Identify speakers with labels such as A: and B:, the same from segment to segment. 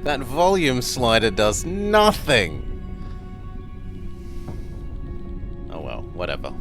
A: That volume slider does nothing! Oh well, whatever.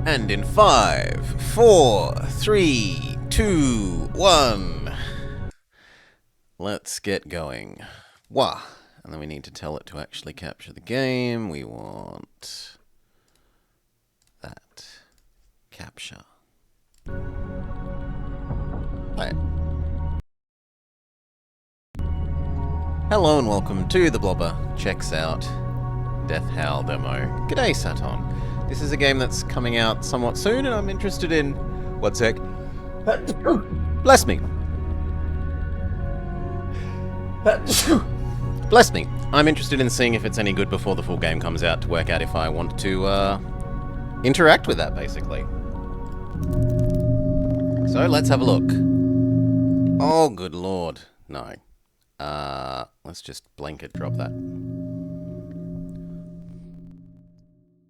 A: And in 5, 4, 3, 2, 1. Let's get going. Wah! And then we need to tell it to actually capture the game. We want that. Capture. Hi. Hello and welcome to The Blobber Checks Out Death Howl demo. G'day, Saturn. This is a game that's coming out somewhat soon, and I'm interested in... One sec. Bless me. Bless me. I'm interested in seeing if it's any good before the full game comes out to work out if I want to, interact with that, basically. So, let's have a look. Oh, good lord. No. Let's just blanket drop that.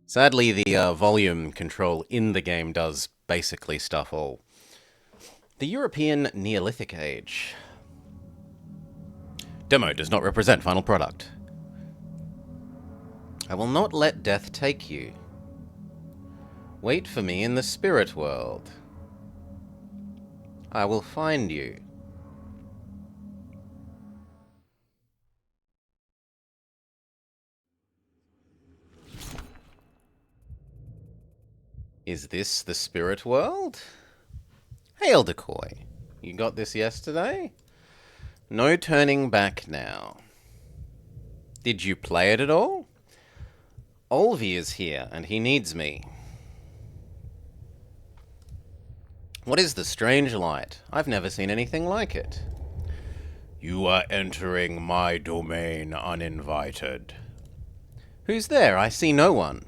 A: Sadly, the volume control in the game does basically stuff all. The European Neolithic Age. Demo does not represent final product. I will not let death take you. Wait for me in the spirit world. I will find you. Is this the spirit world? Hail, Decoy. You got this yesterday? No turning back now. Did you play it at all? Olvi is here, and he needs me. What is the strange light? I've never seen anything like it. You are entering my domain uninvited. Who's there? I see no one.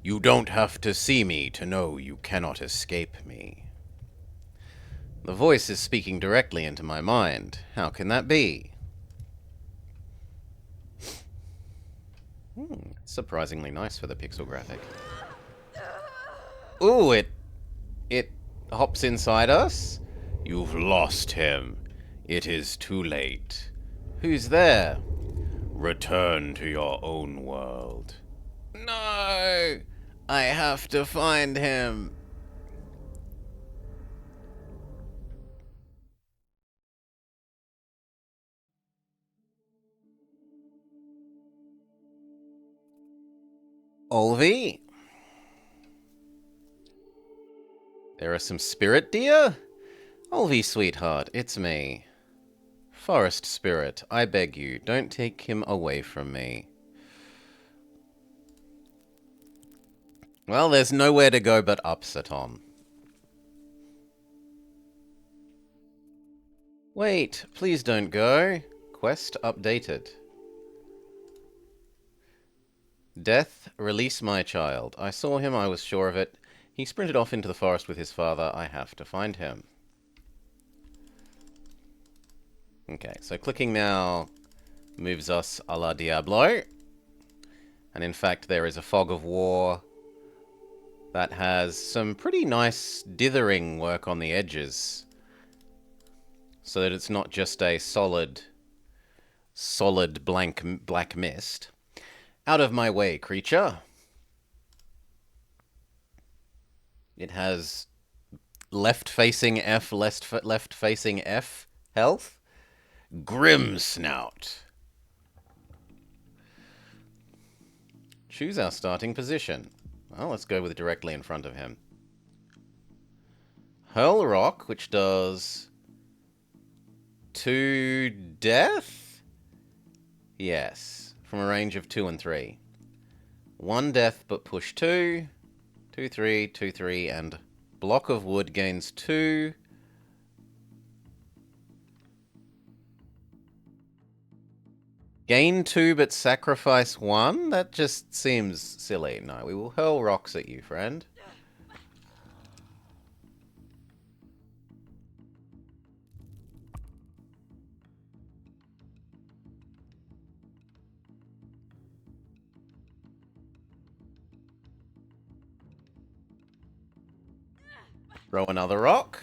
A: You don't have to see me to know you cannot escape me. The voice is speaking directly into my mind. How can that be? Surprisingly nice for the pixel graphic. Ooh, it hops inside us? You've lost him. It is too late. Who's there? Return to your own world. No! I have to find him. Olvie? There are some spirit deer? Olvie, sweetheart, it's me. Forest spirit, I beg you, don't take him away from me. Well, there's nowhere to go but up, Saton. Wait, please don't go. Quest updated. Death, release my child. I saw him, I was sure of it. He sprinted off into the forest with his father. I have to find him. Okay, so clicking now moves us a la Diablo. And in fact, there is a fog of war that has some pretty nice dithering work on the edges, so that it's not just a solid black mist. Out of my way, creature. It has left-facing F, left-facing F health. Grim Snout. Choose our starting position. Well, let's go with directly in front of him. Hurl Rock, which does 2 death? Yes, from a range of 2 and 3. 1 death, but push 2. 2, 3, 2, 3, and block of wood gains 2. Gain 2 but sacrifice 1? That just seems silly. No, we will hurl rocks at you, friend. Throw another rock.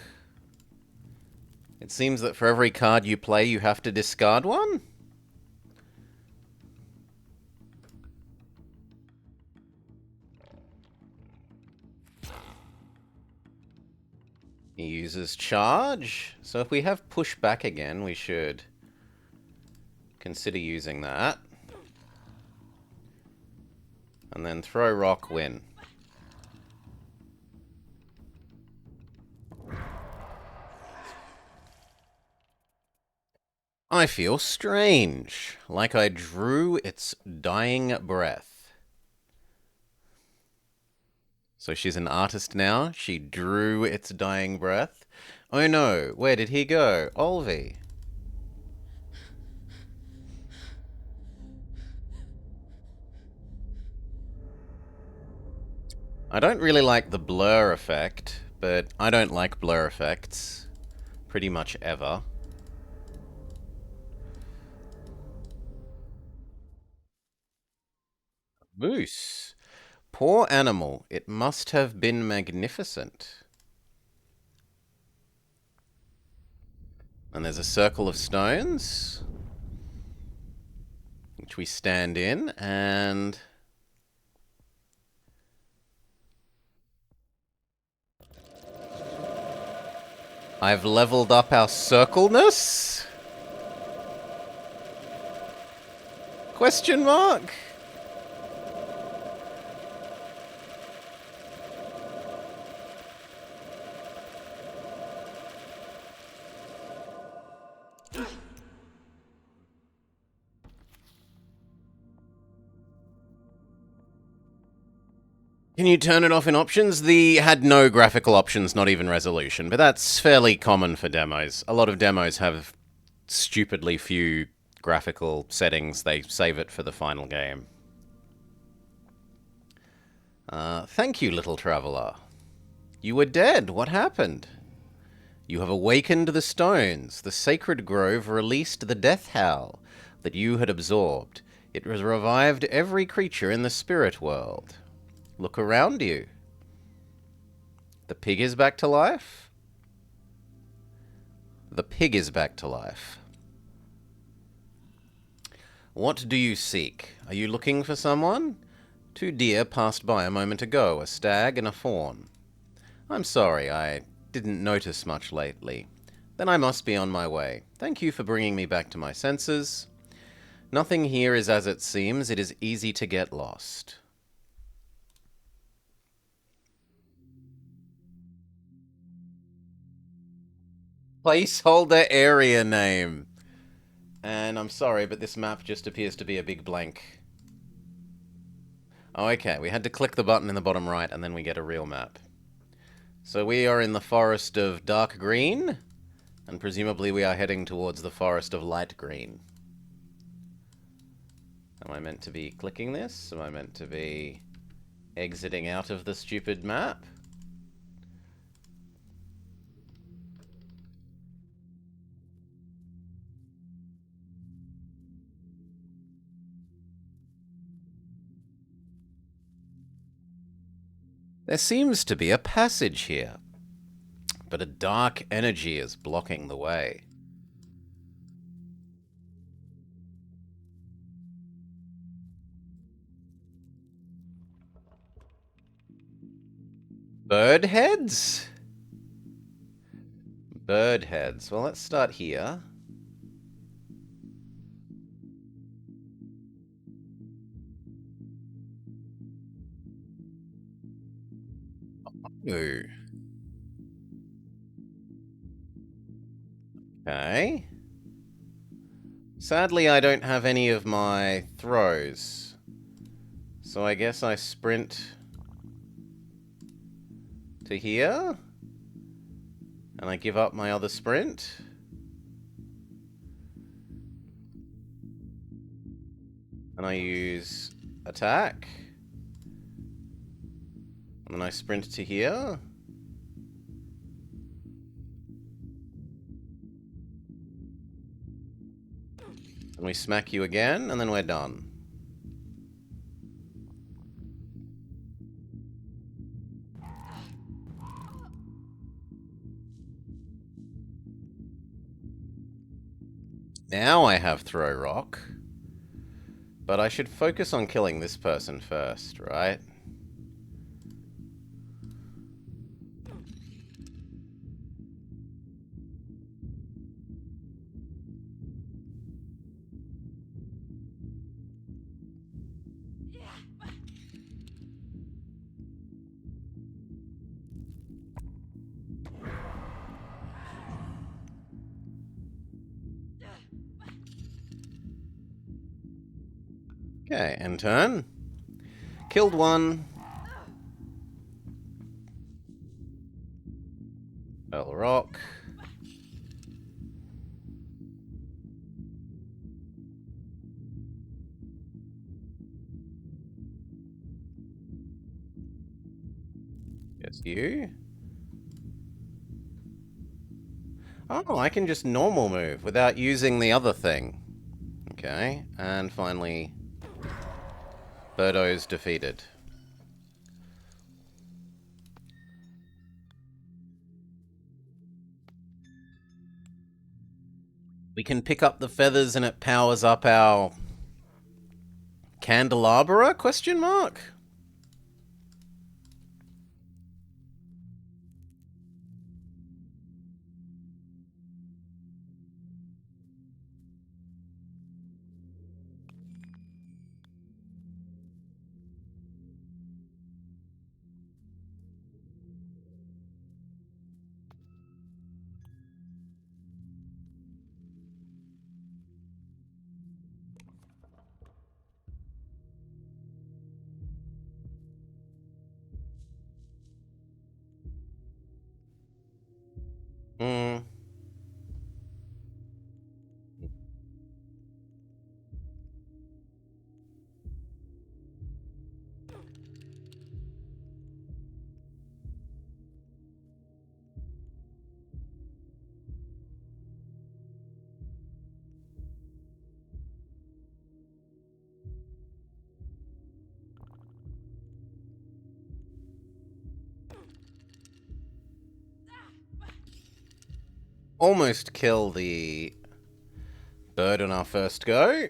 A: It seems that for every card you play, you have to discard one? He uses charge. So if we have push back again, we should consider using that. And then throw rock, win. I feel strange, like I drew its dying breath. So she's an artist now. She drew its dying breath. Oh no, where did he go? Olvie. I don't really like the blur effect, but I don't like blur effects pretty much ever. Moose. Poor animal. It must have been magnificent. And there's a circle of stones, which we stand in, and I've leveled up our circleness? Question mark? Can you turn it off in options? The had no graphical options, not even resolution, but that's fairly common for demos. A lot of demos have stupidly few graphical settings. They save it for the final game. Thank you, little traveler. You were dead. What happened? You have awakened the stones. The sacred grove released the death howl that you had absorbed. It has revived every creature in the spirit world. Look around you. The pig is back to life? The pig is back to life. What do you seek? Are you looking for someone? 2 deer passed by a moment ago, a stag and a fawn. I'm sorry, I didn't notice much lately. Then I must be on my way. Thank you for bringing me back to my senses. Nothing here is as it seems. It is easy to get lost. Placeholder area name. And I'm sorry, but this map just appears to be a big blank. Oh, okay, we had to click the button in the bottom right and then we get a real map. So we are in the forest of dark green, and presumably we are heading towards the forest of light green. Am I meant to be clicking this? Am I meant to be exiting out of the stupid map? There seems to be a passage here, but a dark energy is blocking the way. Bird heads? Bird heads. Well, let's start here. Ooh. Okay. Sadly, I don't have any of my throws. So I guess I sprint to here. And I give up my other sprint. And I use attack. And then I sprint to here. And we smack you again, and then we're done. Now I have throw rock. But I should focus on killing this person first, right? Okay, end turn. Killed one. Fell rock. Yes, you. Oh, I can just normal move without using the other thing. Okay, and finally, Birdo's defeated. We can pick up the feathers and it powers up our candelabra? Question mark? Hmm. Almost kill the bird on our first go.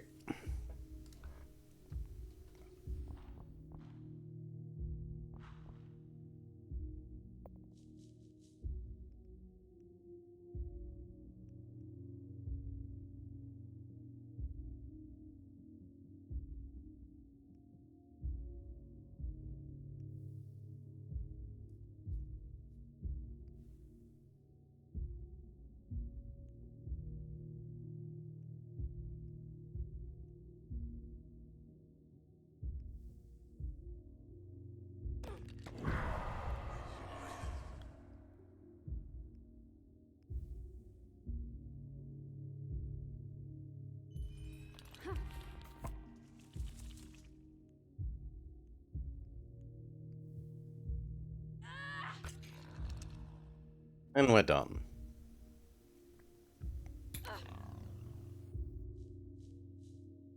A: And we're done.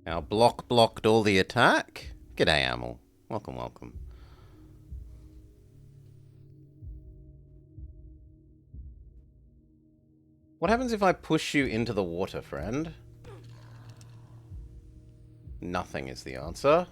A: Our block blocked all the attack. G'day, Amel. Welcome, welcome. What happens if I push you into the water, friend? Nothing is the answer.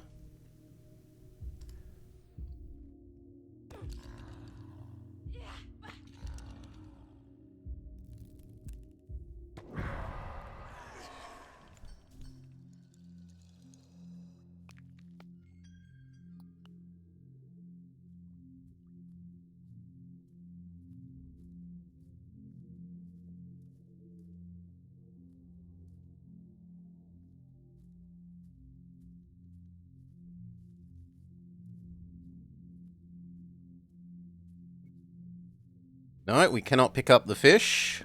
A: No, we cannot pick up the fish.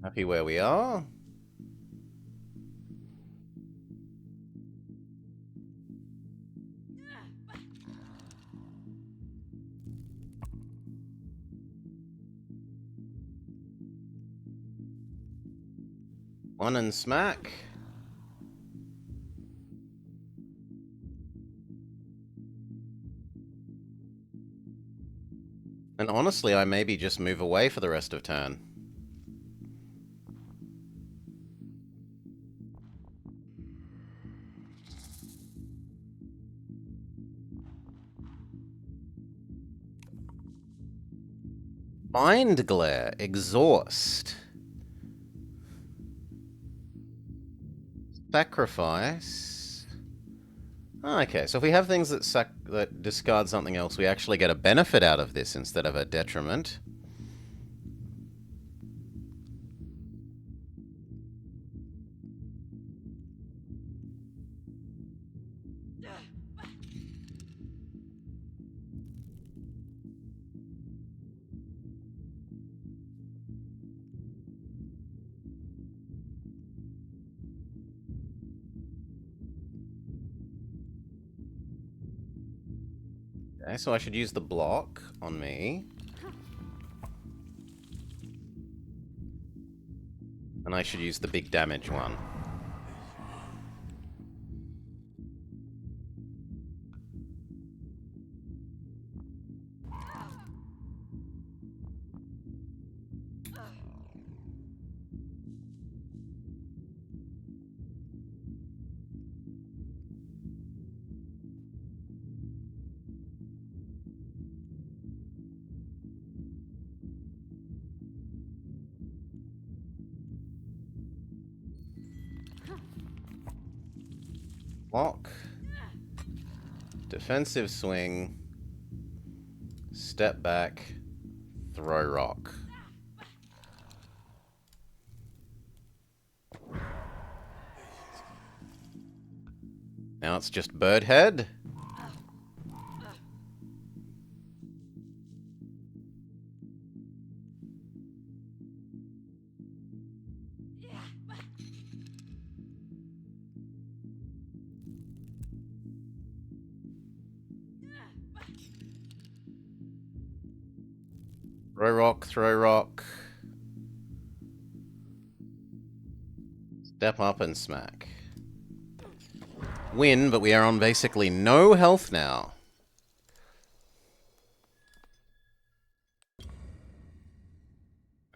A: Happy where we are. One and smack. And honestly, I maybe just move away for the rest of turn. Mind glare, exhaust. Sacrifice. Oh, okay, so if we have things that discard something else, we actually get a benefit out of this instead of a detriment. Okay, so I should use the block on me. And I should use the big damage one. Block. Defensive swing. Step back. Throw rock. Now it's just bird head. Throw rock, throw rock. Step up and smack. Win, but we are on basically no health now.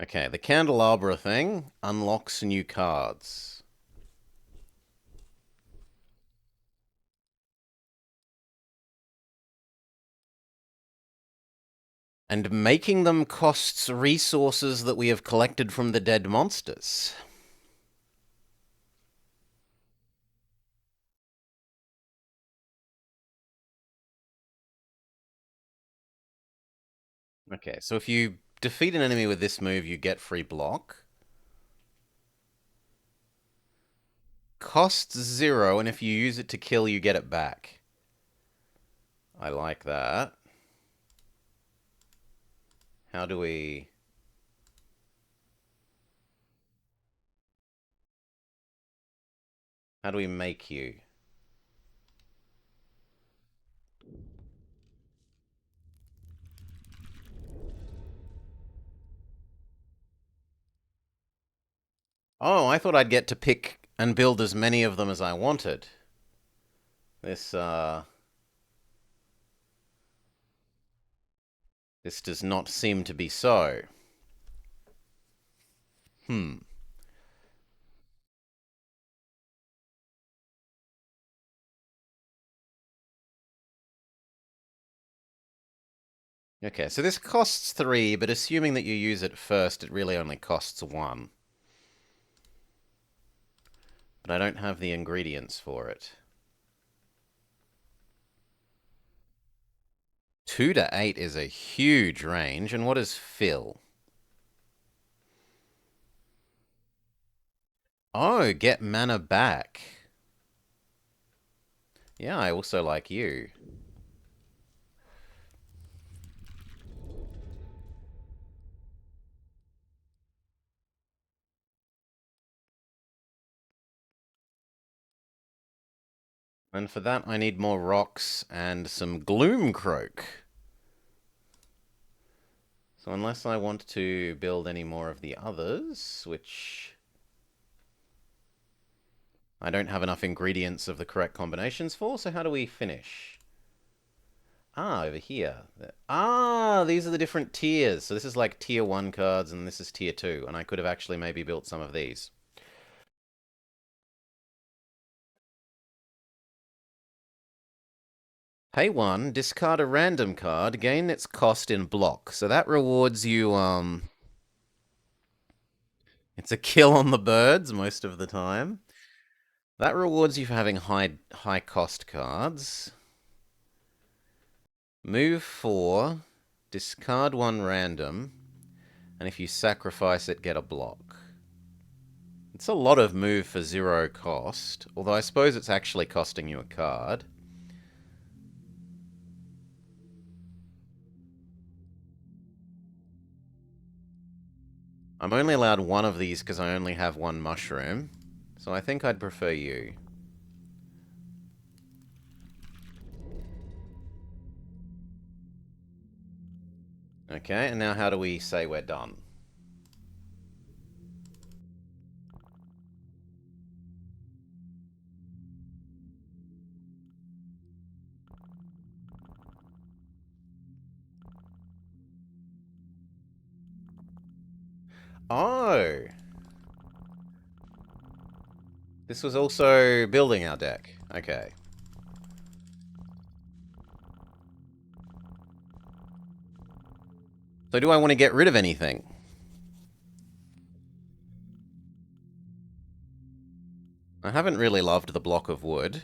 A: Okay, the candelabra thing unlocks new cards. And making them costs resources that we have collected from the dead monsters. Okay, so if you defeat an enemy with this move, you get free block. Costs 0, and if you use it to kill, you get it back. I like that. How do we... How do we make you? Oh, I thought I'd get to pick and build as many of them as I wanted. This this does not seem to be so. Hmm. Okay, so this costs 3, but assuming that you use it first, it really only costs 1. But I don't have the ingredients for it. 2 to 8 is a huge range, and what is fill? Oh, get mana back. Yeah, I also like you. And for that, I need more rocks and some Gloomcroak. So unless I want to build any more of the others, which I don't have enough ingredients of the correct combinations for, so how do we finish? Ah, over here. Ah, these are the different tiers. So this is like tier 1 cards and this is tier 2. And I could have actually maybe built some of these. Pay 1, discard a random card, gain its cost in block. So that rewards you, it's a kill on the birds most of the time. That rewards you for having high cost cards. Move 4, discard 1 random, and if you sacrifice it, get a block. It's a lot of move for 0 cost, although I suppose it's actually costing you a card. I'm only allowed 1 of these because I only have 1 mushroom, so I think I'd prefer you. Okay, and now how do we say we're done? Oh! This was also building our deck. Okay. So do I want to get rid of anything? I haven't really loved the block of wood.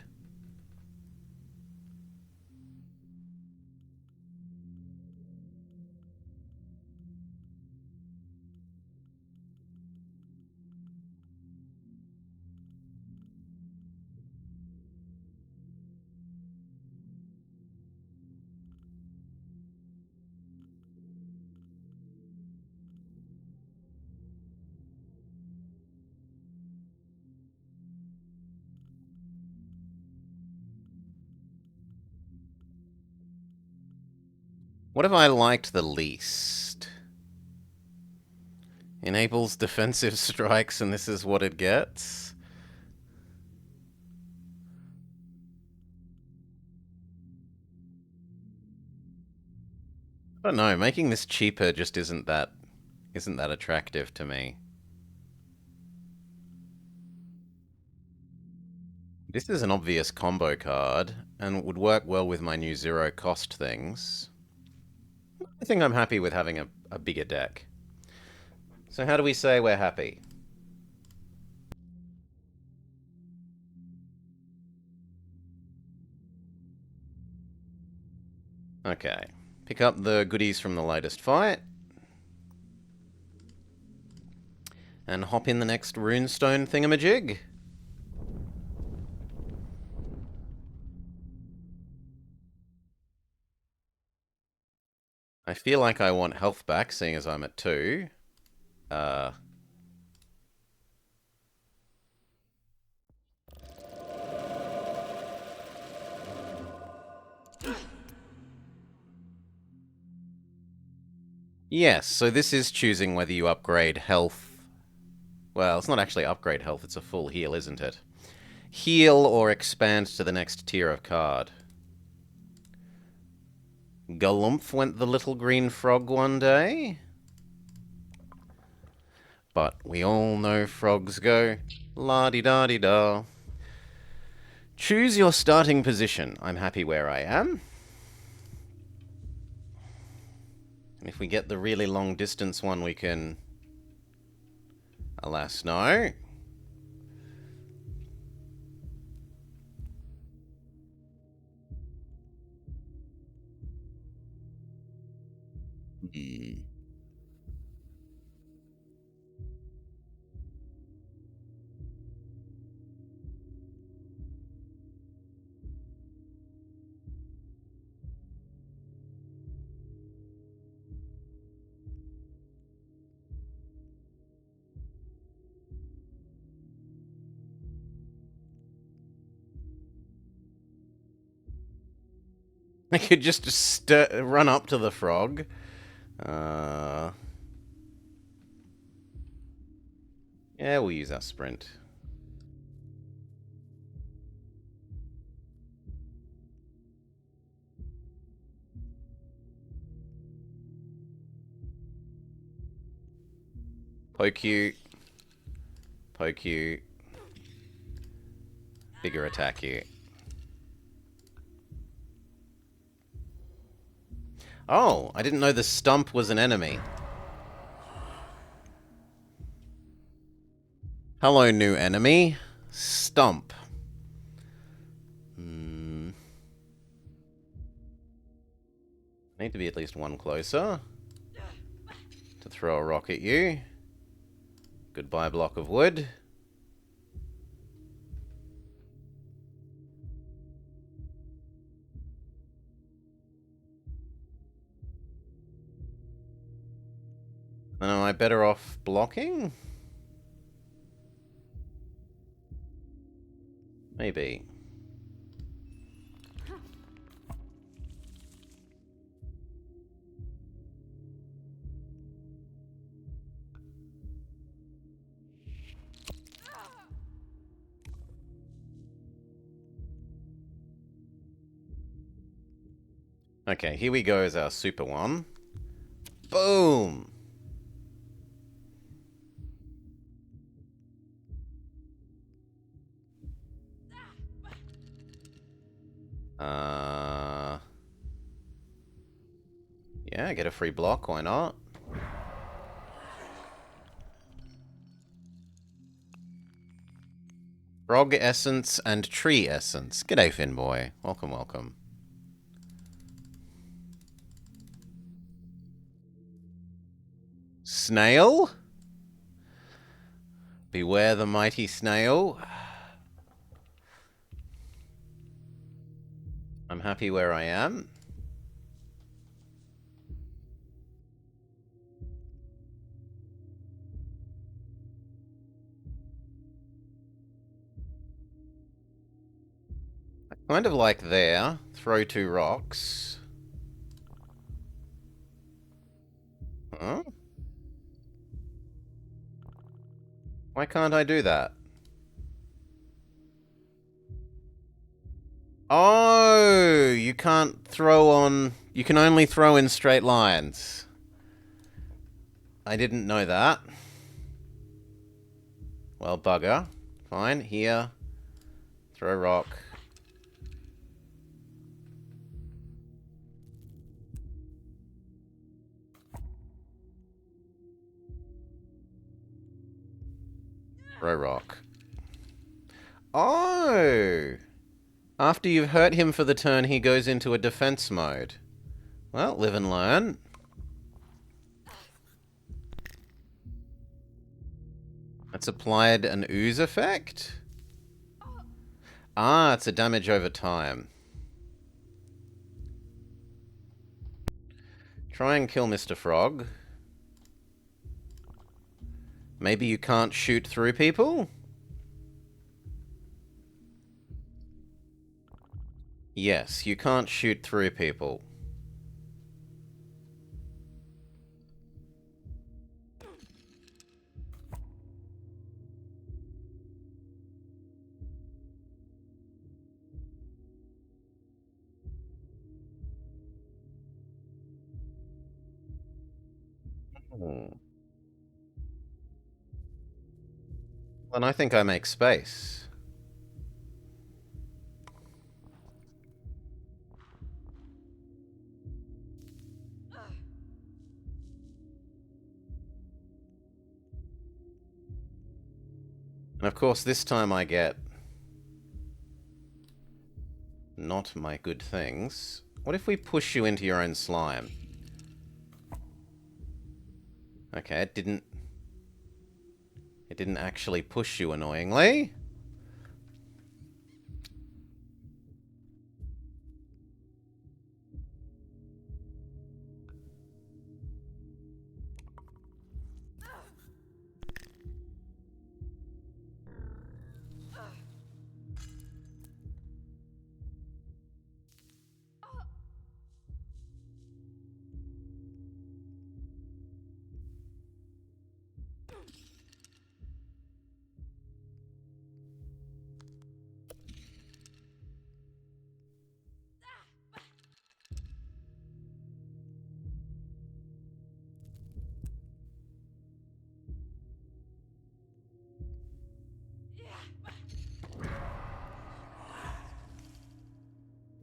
A: What have I liked the least? Enables defensive strikes, and this is what it gets. I don't know, making this cheaper just isn't that attractive to me. This is an obvious combo card, and would work well with my new 0 cost things. I think I'm happy with having a bigger deck. So how do we say we're happy? Okay. Pick up the goodies from the latest fight. And hop in the next runestone thingamajig. I feel like I want health back, seeing as I'm at 2. Uh... Yes, so this is choosing whether you upgrade health. Well, it's not actually upgrade health, it's a full heal, isn't it? Heal or expand to the next tier of card. Galumph went the little green frog one day. But we all know frogs go la-di-da-di-da. Choose your starting position. I'm happy where I am. And if we get the really long distance one, we can... Alas, no. I could just run up to the frog. Yeah, we'll use our sprint. Poke you. Poke you. Bigger attack you. Oh, I didn't know the stump was an enemy. Hello, new enemy. Stump. Need to be at least one closer to throw a rock at you. Goodbye, block of wood. And am I better off blocking? Maybe. Okay, here we go as our super one. Boom! Yeah, get a free block, why not? Frog essence and tree essence. G'day, Finboy. Welcome, welcome. Snail? Beware the mighty snail. I'm happy where I am. Kind of like there. Throw 2 rocks. Huh? Why can't I do that? Oh, you can't throw on... You can only throw in straight lines. I didn't know that. Well, bugger. Fine, here. Throw rock. Throw rock. Oh! After you've hurt him for the turn, he goes into a defense mode. Well, live and learn. That's applied an ooze effect? Ah, it's a damage over time. Try and kill Mr. Frog. Maybe you can't shoot through people? Yes, you can't shoot through people. Then I think I make space. And of course, this time I get not my good things. What if we push you into your own slime? Okay, it didn't actually push you, annoyingly.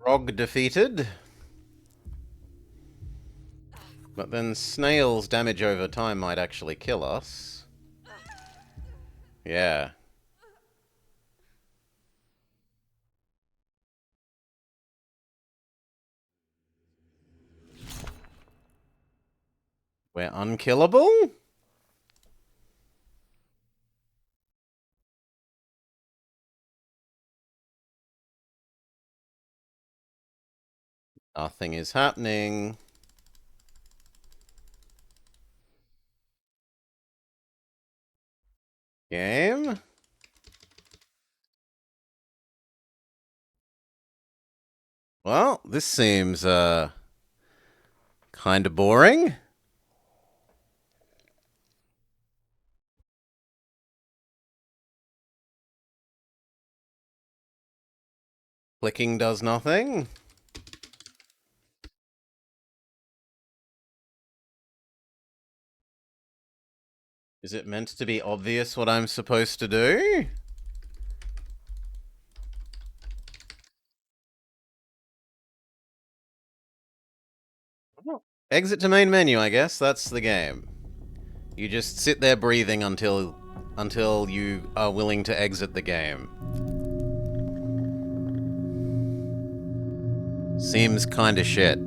A: Frog defeated. But then snails' damage over time might actually kill us. Yeah. We're unkillable? Nothing is happening. Game? Well, this seems, kinda boring. Clicking does nothing. Is it meant to be obvious what I'm supposed to do? Exit to main menu, I guess. That's the game. You just sit there breathing until you are willing to exit the game. Seems kinda shit.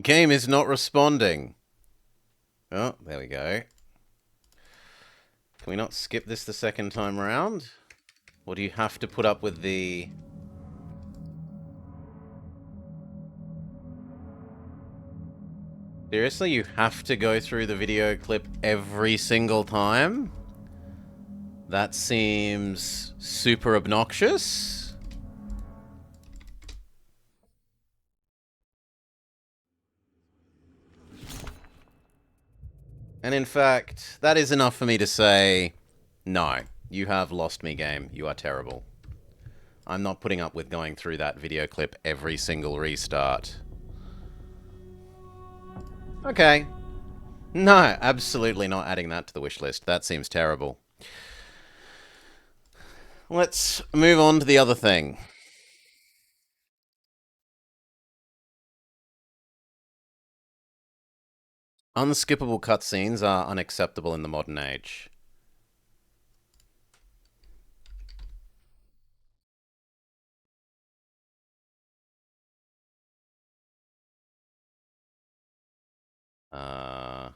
A: Game is not responding. Oh, there we go. Can we not skip this the second time around? Or do you have to put up with the... Seriously, you have to go through the video clip every single time? That seems super obnoxious. And in fact, that is enough for me to say, no, you have lost me, game. You are terrible. I'm not putting up with going through that video clip every single restart. Okay. No, absolutely not adding that to the wish list. That seems terrible. Let's move on to the other thing. Unskippable cutscenes are unacceptable in the modern age. Uh,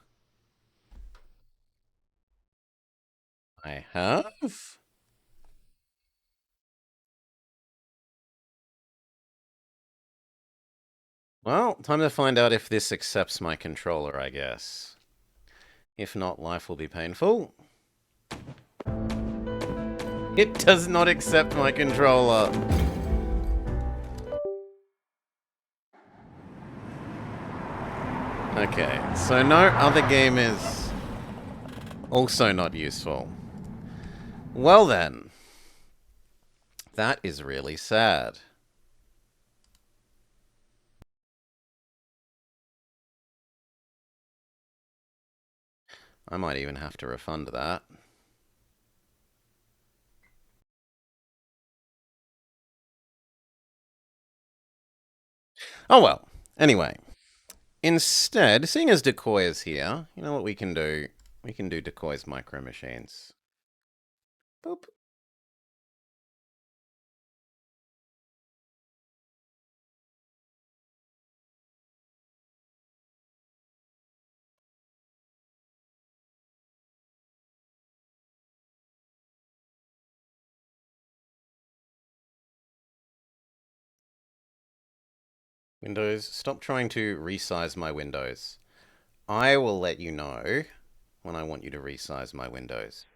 A: I have? Well, time to find out if this accepts my controller, I guess. If not, life will be painful. It does not accept my controller. Okay, so no other game is also not useful. Well then, that is really sad. I might even have to refund that. Oh well. Anyway, instead, seeing as Decoy is here, you know what we can do? We can do Decoy's Micromachines. Boop. Windows, stop trying to resize my windows. I will let you know when I want you to resize my windows.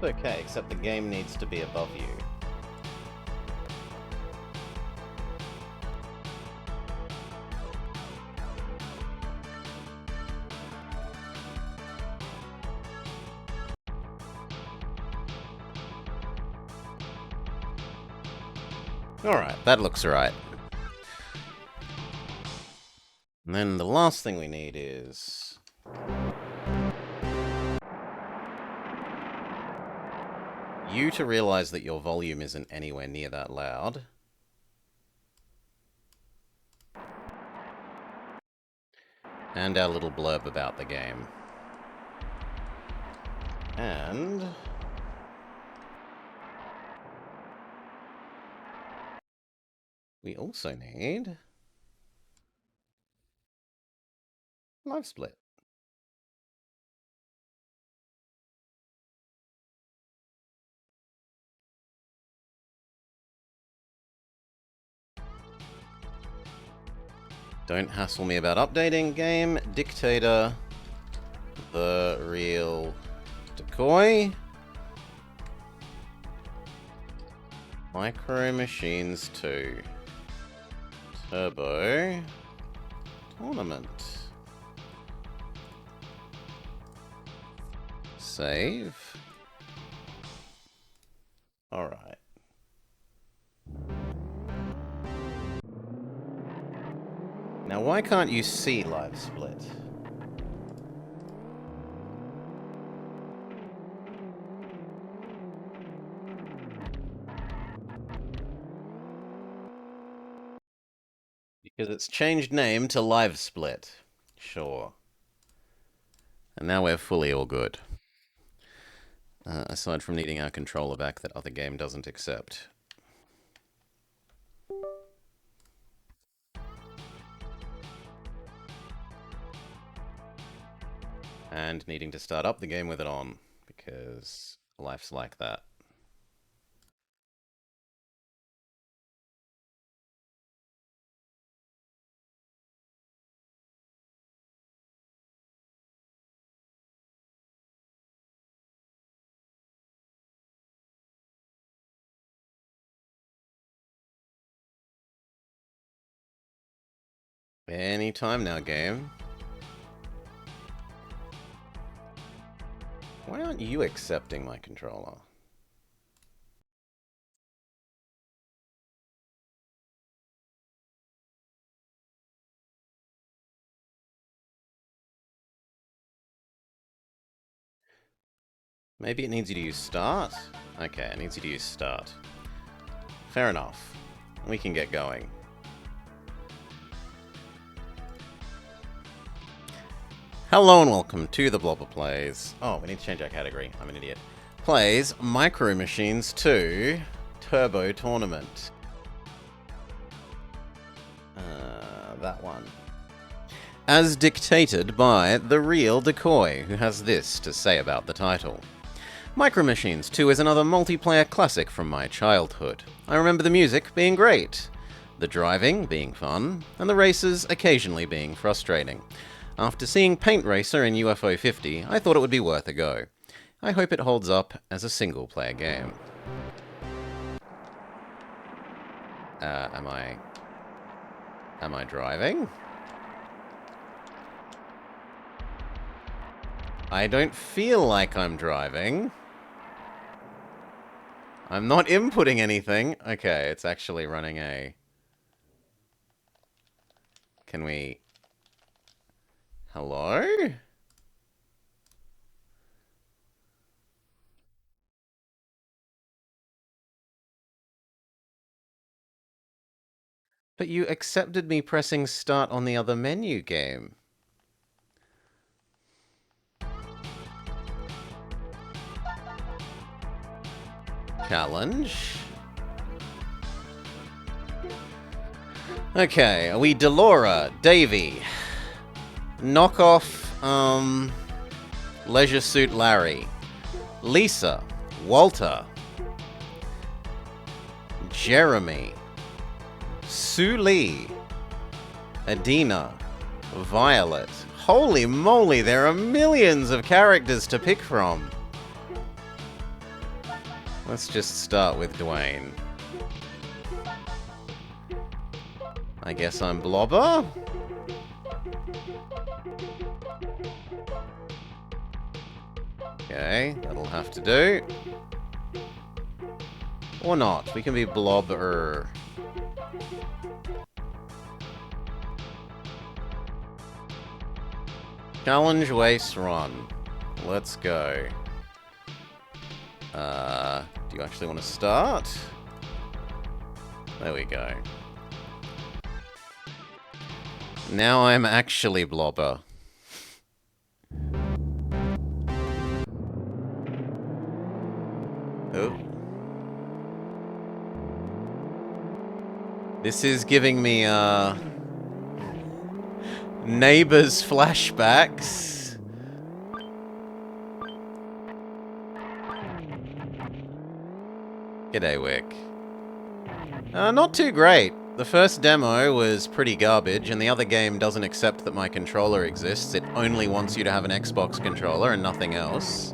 A: It's okay, except the game needs to be above you. Alright, that looks right. And then the last thing we need is... you to realize that your volume isn't anywhere near that loud. And our little blurb about the game. And... we also need... live split. Don't hassle me about updating. Game, Dictator, the real Decoy, Micromachines 2, Turbo, Tournament, save. Alright. Now why can't you see live split? Because it's changed name to live split. Sure. And now we're fully all good. Aside from needing our controller back that other game doesn't accept. And needing to start up the game with it on, because life's like that. Anytime now, game. Why aren't you accepting my controller? Maybe it needs you to use start? Okay, it needs you to use start. Fair enough. We can get going. Hello and welcome to the Blobber Plays. Oh, we need to change our category. I'm an idiot. Plays Micromachines 2 Turbo Tournament. That one. As dictated by the real Decoy, who has this to say about the title. Micromachines 2 is another multiplayer classic from my childhood. I remember the music being great, the driving being fun, and the races occasionally being frustrating. After seeing Paint Racer in UFO 50, I thought it would be worth a go. I hope it holds up as a single-player game. Am I driving? I don't feel like I'm driving. I'm not inputting anything. Okay, it's actually running a... Can we... Hello? But you accepted me pressing start on the other menu game. Challenge. Okay, are we Delora, Davy, Knockoff, Leisure Suit Larry, Lisa, Walter, Jeremy, Sue Lee, Adina, Violet. Holy moly, there are millions of characters to pick from. Let's just start with Dwayne. I guess I'm Blobber? Okay, that'll have to do. Or not, we can be Blobber. Challenge, Waste, Run. Let's go. Do you actually want to start? There we go. Now I'm actually Blobber. Oh. This is giving me, Neighbors flashbacks. G'day, Wick. Not too great. The first demo was pretty garbage, and the other game doesn't accept that my controller exists. It only wants you to have an Xbox controller and nothing else.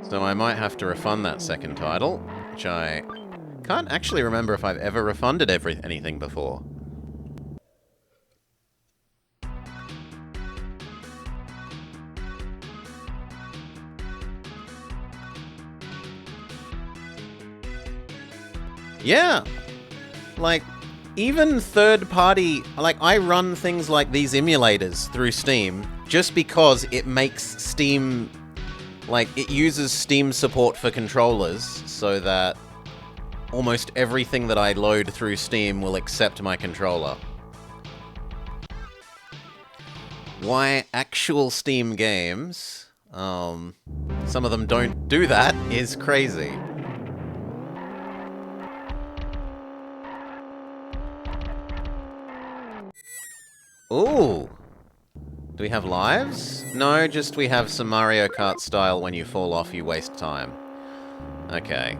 A: So I might have to refund that second title, which I can't actually remember if I've ever refunded anything before. Yeah, like, even third-party... Like, I run things like these emulators through Steam just because it makes Steam... Like, it uses Steam support for controllers so that almost everything that I load through Steam will accept my controller. Why actual Steam games, some of them don't do that is crazy. Ooh. Do we have lives? No, just we have some Mario Kart style when you fall off, you waste time. Okay.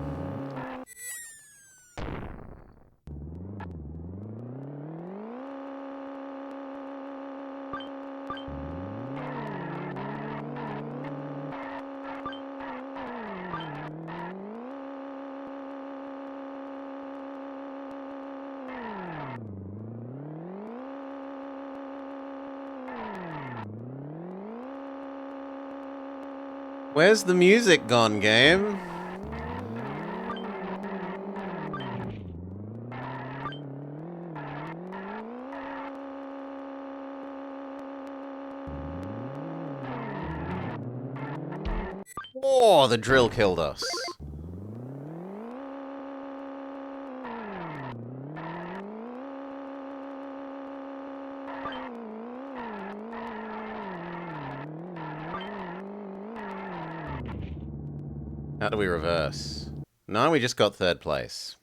A: Where's the music gone, game? Oh, the drill killed us. How do we reverse? No, we just got third place.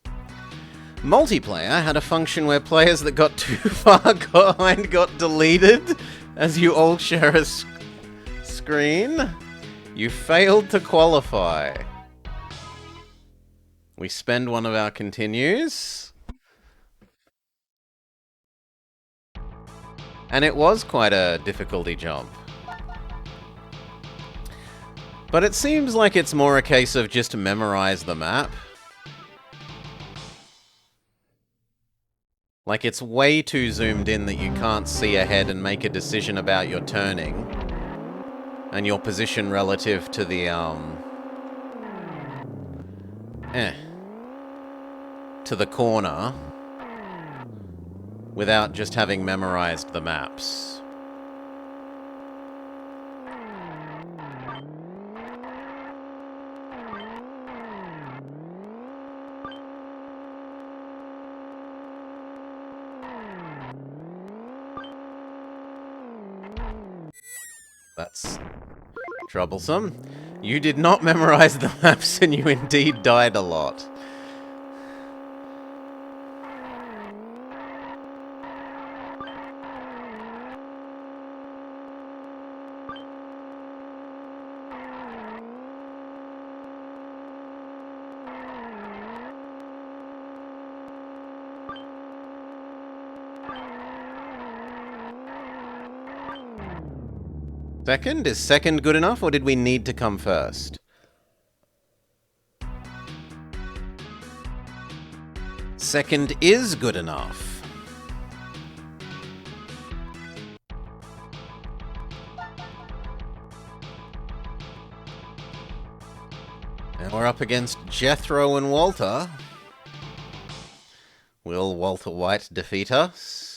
A: Multiplayer had a function where players that got too far behind got deleted as you all share a screen. You failed to qualify. We spend one of our continues. And it was quite a difficulty jump. But it seems like it's more a case of just memorize the map. Like, it's way too zoomed in that you can't see ahead and make a decision about your turning. And your position relative to the, to the corner. Without just having memorized the maps. That's troublesome. You did not memorize the maps and you indeed died a lot. Second? Is second good enough, or did we need to come first? Second is good enough. And we're up against Jethro and Walter. Will Walter White defeat us?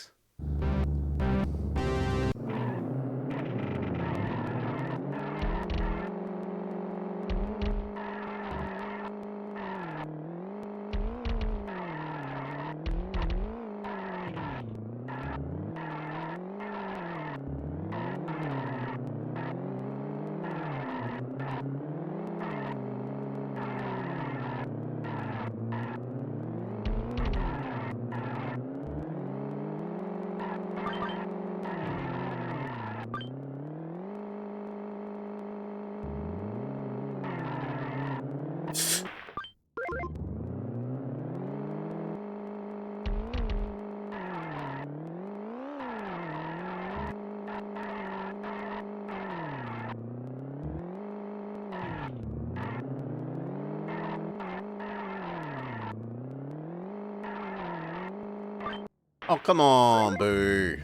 A: Oh, come on, boo.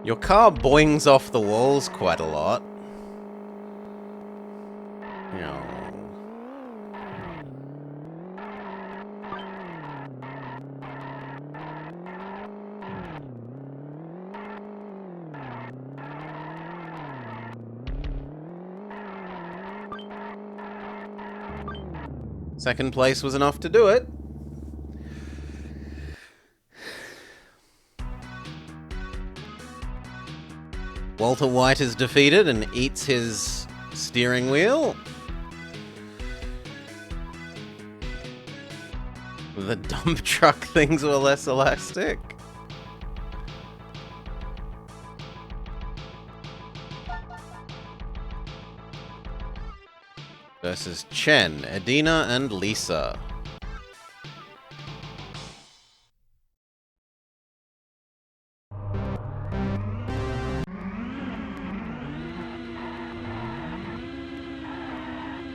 A: Your car boings off the walls quite a lot. No. Second place was enough to do it. Walter White is defeated and eats his steering wheel. The dump truck things were less elastic. Versus Chen, Edina, and Lisa.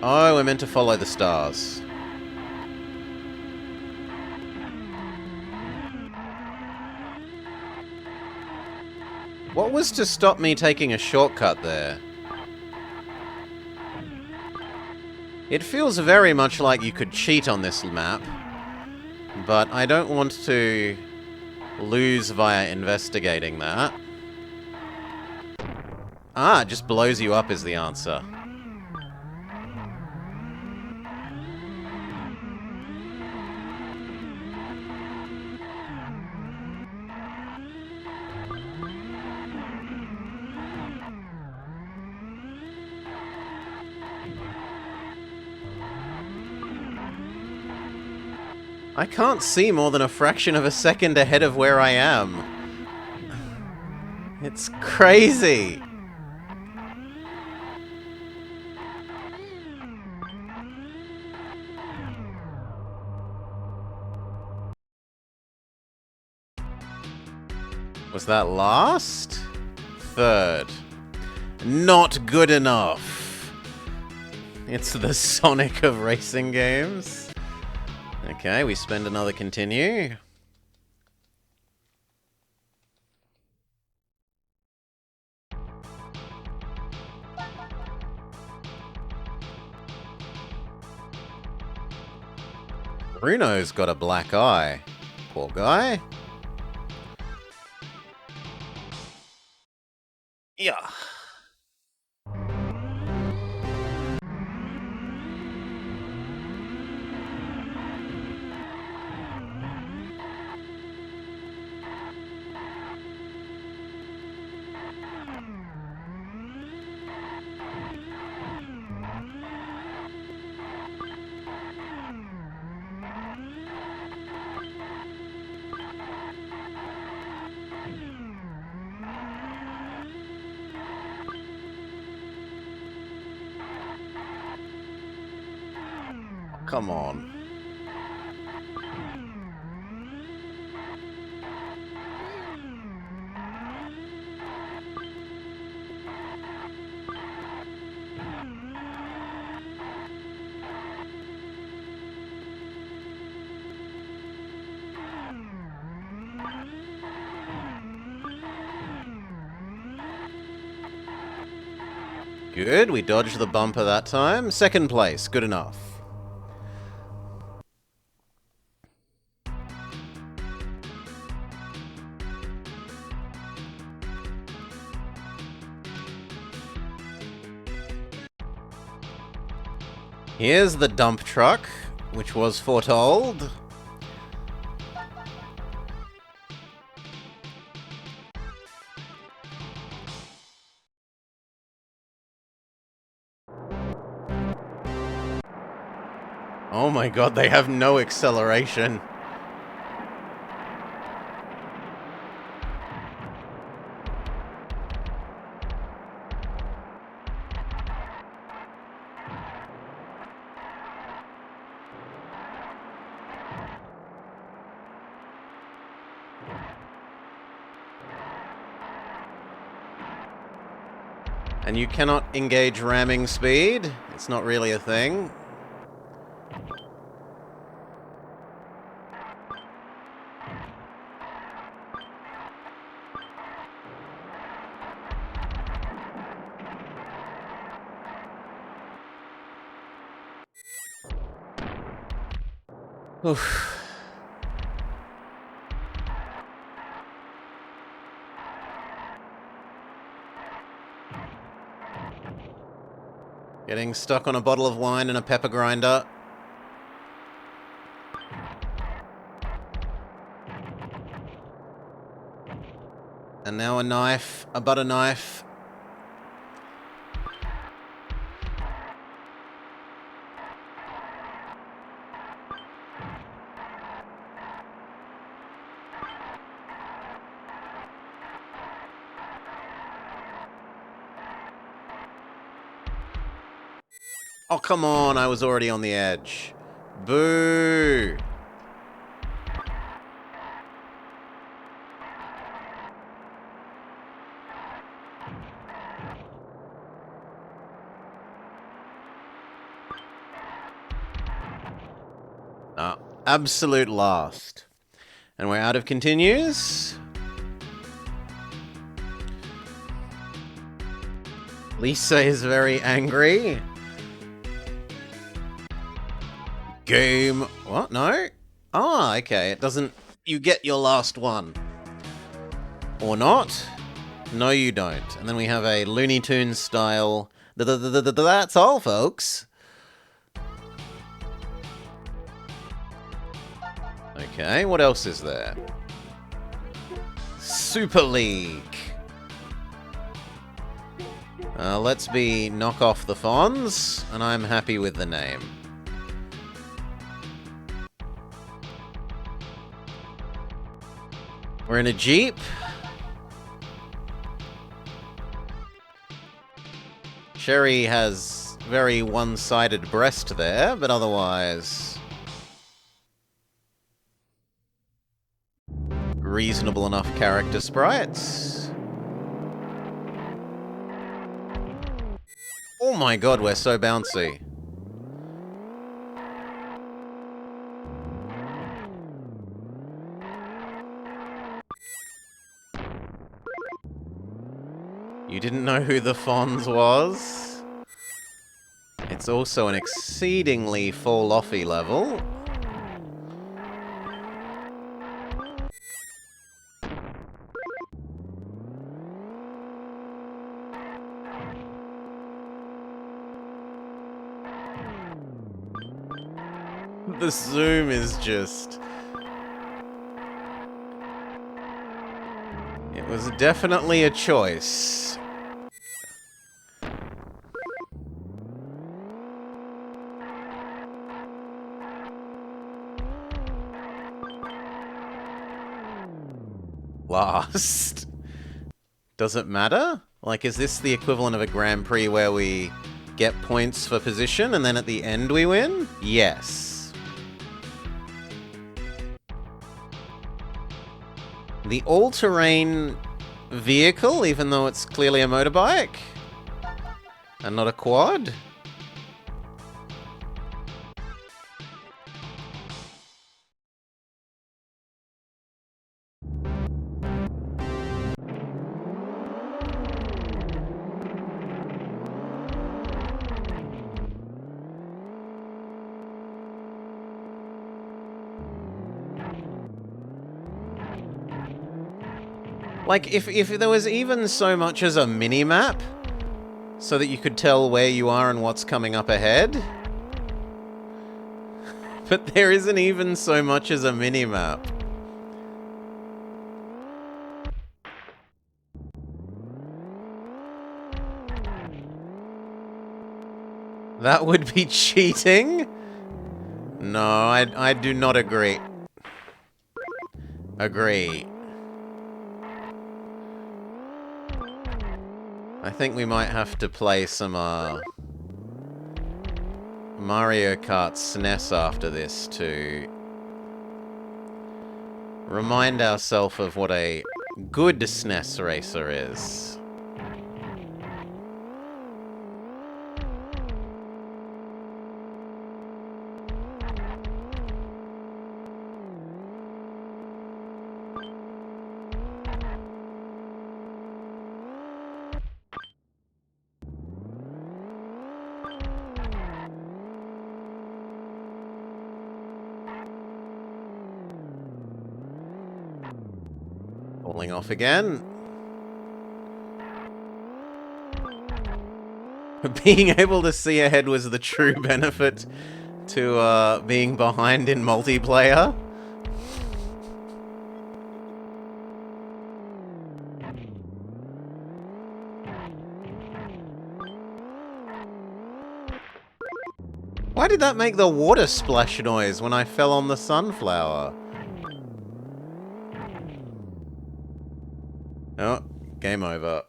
A: Oh, we're meant to follow the stars. What was to stop me taking a shortcut there? It feels very much like you could cheat on this map, but I don't want to lose via investigating that. Ah, it just blows you up is the answer. I can't see more than a fraction of a second ahead of where I am. It's crazy. Was that last? Third. Not good enough. It's the Sonic of racing games. Okay, we spend another continue. Bruno's got a black eye. Poor guy. Yeah. Come on. Good, we dodged the bumper that time. Second place, good enough. Here's the dump truck, which was foretold. Oh my god, they have no acceleration. And you cannot engage ramming speed. It's not really a thing. Oof. Getting stuck on a bottle of wine and a pepper grinder. And now a knife, a butter knife. Oh, come on, I was already on the edge. Boo! Absolute last. And we're out of continues. Lisa is very angry. Game. What? No? Ah, okay. It doesn't. You get your last one. Or not? No, you don't. And then we have a Looney Tunes style. That's all, folks. Okay, what else is there? Super League. Let's be knock off the Fonz, and I'm happy with the name. We're in a Jeep. Sherry has very one-sided breast there, but otherwise reasonable enough character sprites. Oh my god, we're so bouncy. You didn't know who the Fonz was? It's also an exceedingly fall-offy level. The zoom is just... It was definitely a choice. Last. Does it matter? Like, is this the equivalent of a Grand Prix where we get points for position and then at the end we win? Yes. The all-terrain vehicle, even though it's clearly a motorbike and not a quad. Like, if there was even so much as a mini-map, so that you could tell where you are and what's coming up ahead. But there isn't even so much as a mini-map. That would be cheating? No, I do not agree. Agree. I think we might have to play some, Mario Kart SNES after this to remind ourselves of what a good SNES racer is. Falling off again. Being able to see ahead was the true benefit to being behind in multiplayer. Why did that make the water splash noise when I fell on the sunflower? Oh, game over.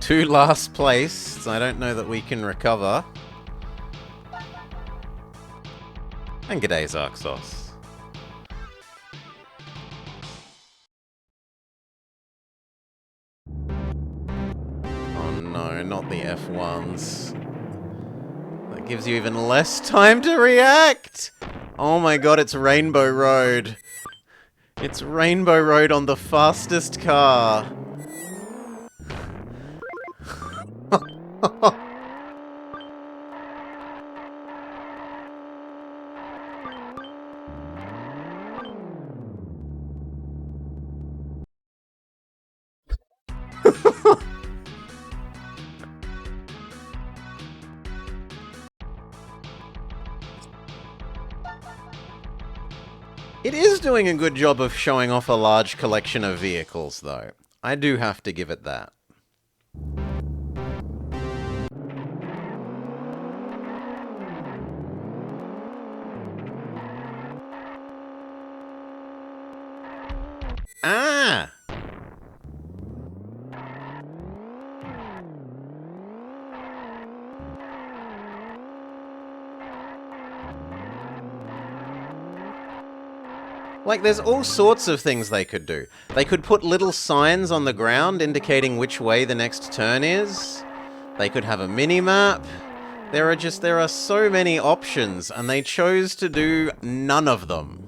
A: To last place, so I don't know that we can recover. And g'day, Zarxos. Oh no, not the F1s. It gives you even less time to react! Oh my god, it's Rainbow Road. It's Rainbow Road on the fastest car. It is doing a good job of showing off a large collection of vehicles, though. I do have to give it that. Ah! Like, there's all sorts of things they could do. They could put little signs on the ground indicating which way the next turn is. They could have a mini-map. There are so many options, and they chose to do none of them.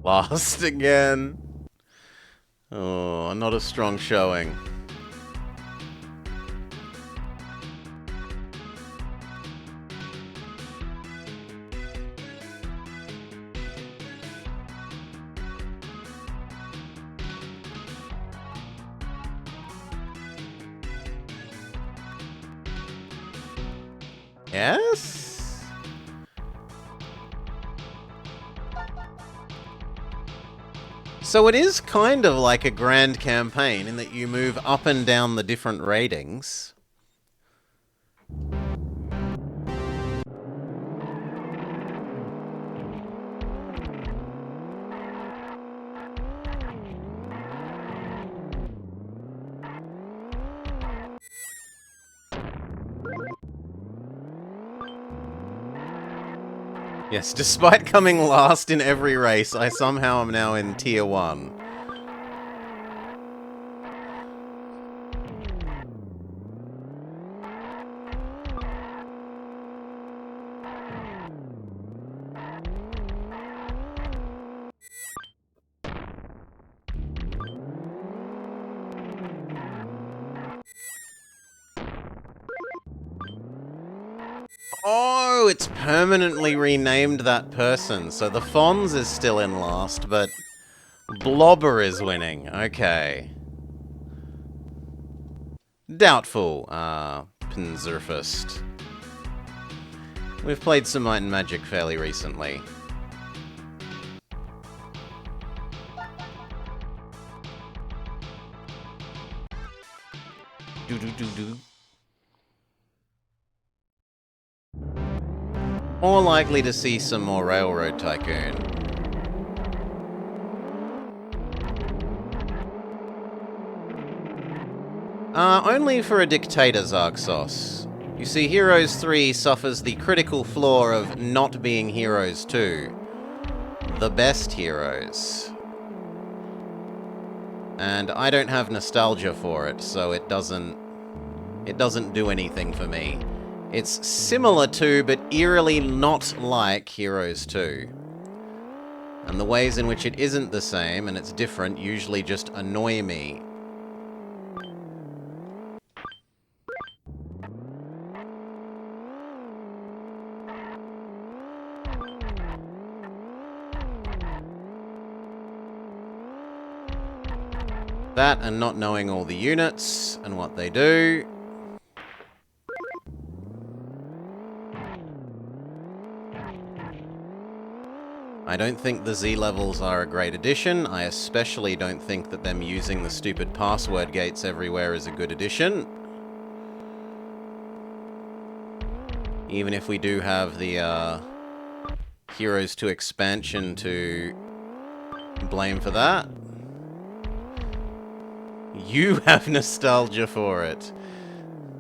A: Lost again. Oh, not a strong showing. Yes? So it is kind of like a grand campaign in that you move up and down the different ratings. Yes, despite coming last in every race, I somehow am now in Tier 1. Oh, it's permanently renamed that person, so the Fonz is still in last, but Blobber is winning. Okay. Doubtful. Pinzerfist. We've played some Might and Magic fairly recently. Do-do-do-do. More likely to see some more Railroad Tycoon. Only for a Dictator, Zarxos. You see, Heroes 3 suffers the critical flaw of not being Heroes 2. The best Heroes. And I don't have nostalgia for it, so it doesn't do anything for me. It's similar to, but eerily not like, Heroes 2. And the ways in which it isn't the same, and it's different, usually just annoy me. That, and not knowing all the units, and what they do. I don't think the Z levels are a great addition. I especially don't think that them using the stupid password gates everywhere is a good addition. Even if we do have the Heroes 2 expansion to blame for that. You have nostalgia for it.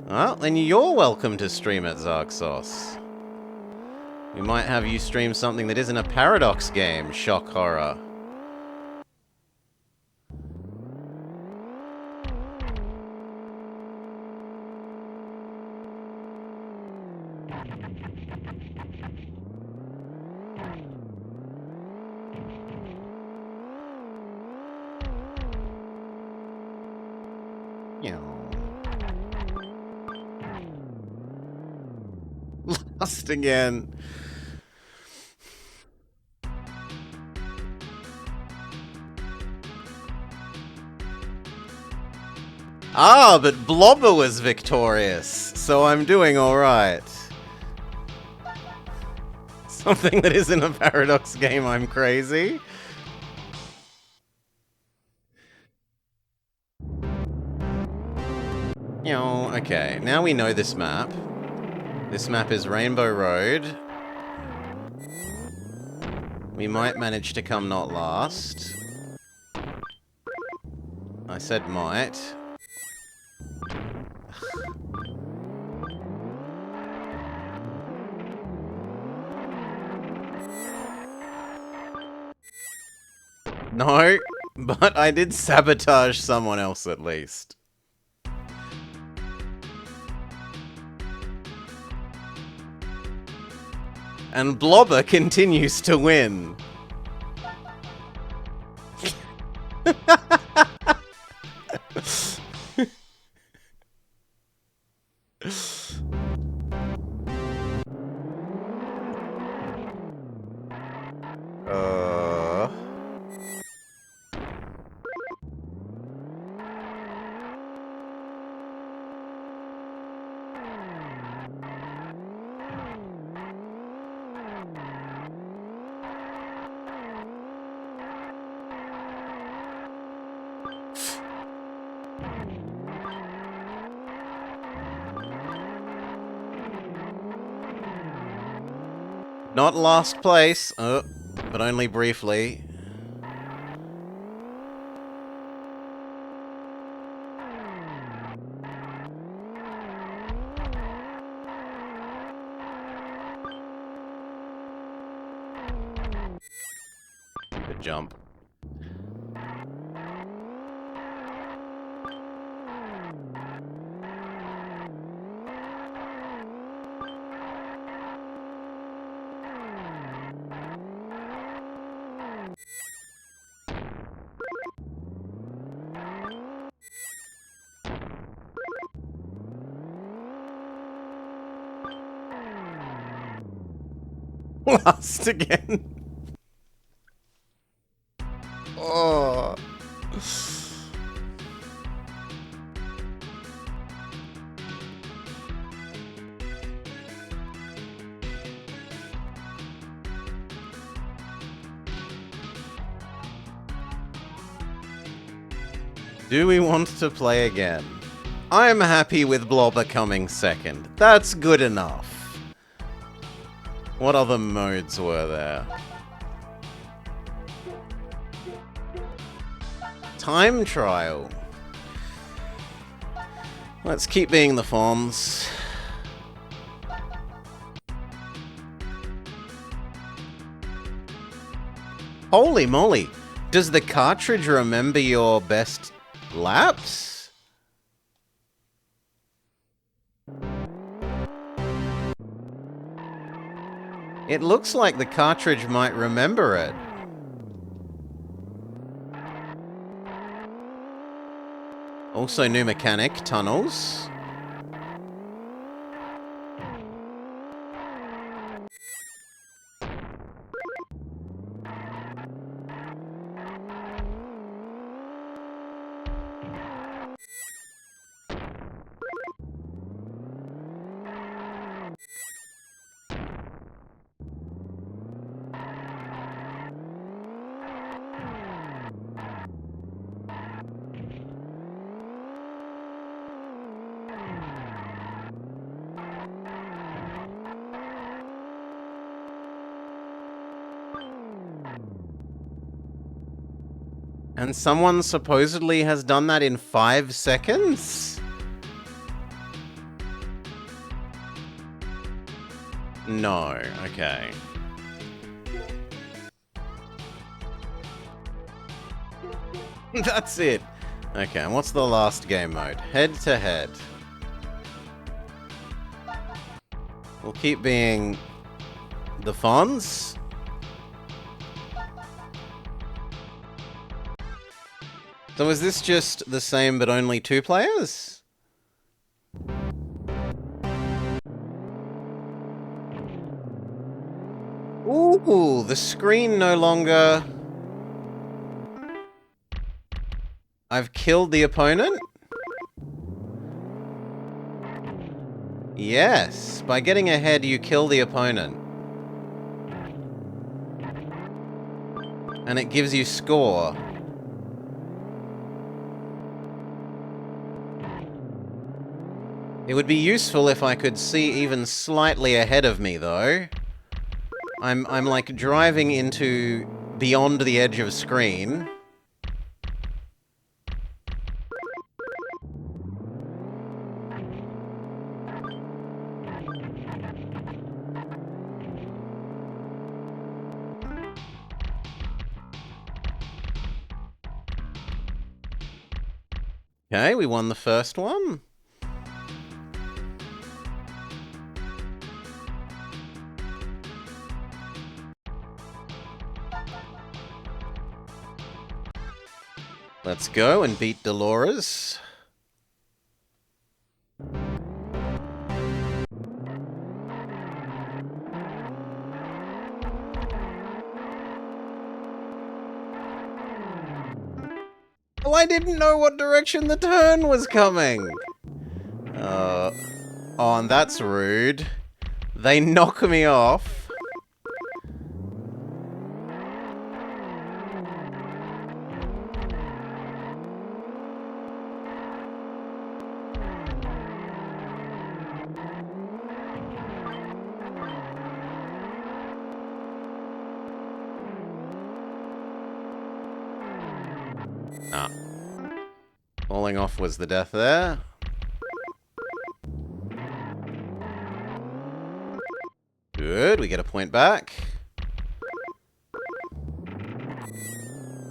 A: Well, then you're welcome to stream at Zarxos. We might have you stream something that isn't a Paradox game, shock horror. Lost again. Ah, but Blobber was victorious, so I'm doing alright. Something that isn't a Paradox game, I'm crazy. Okay, now we know this map. This map is Rainbow Road. We might manage to come not last. I said might. No, but I did sabotage someone else at least. And Blobber continues to win. Not last place, but only briefly. Good jump. Lost again. Oh. Do we want to play again? I'm happy with Blobber coming second. That's good enough. What other modes were there? Time trial. Let's keep being the Fonz. Holy moly! Does the cartridge remember your best laps? It looks like the cartridge might remember it. Also new mechanic, tunnels. And someone supposedly has done that in 5 seconds? No, okay. That's it. Okay, and what's the last game mode? Head to head. We'll keep being the Fonz. So is this just the same but only 2 players? Ooh, the screen no longer... I've killed the opponent? Yes, by getting ahead you kill the opponent. And it gives you score. It would be useful if I could see even slightly ahead of me, though. I'm like driving into beyond the edge of screen. Okay, we won the first one. Let's go and beat Dolores. Well, I didn't know what direction the turn was coming. Oh, and that's rude. They knock me off. Ah. Falling off was the death there. Good, we get a point back.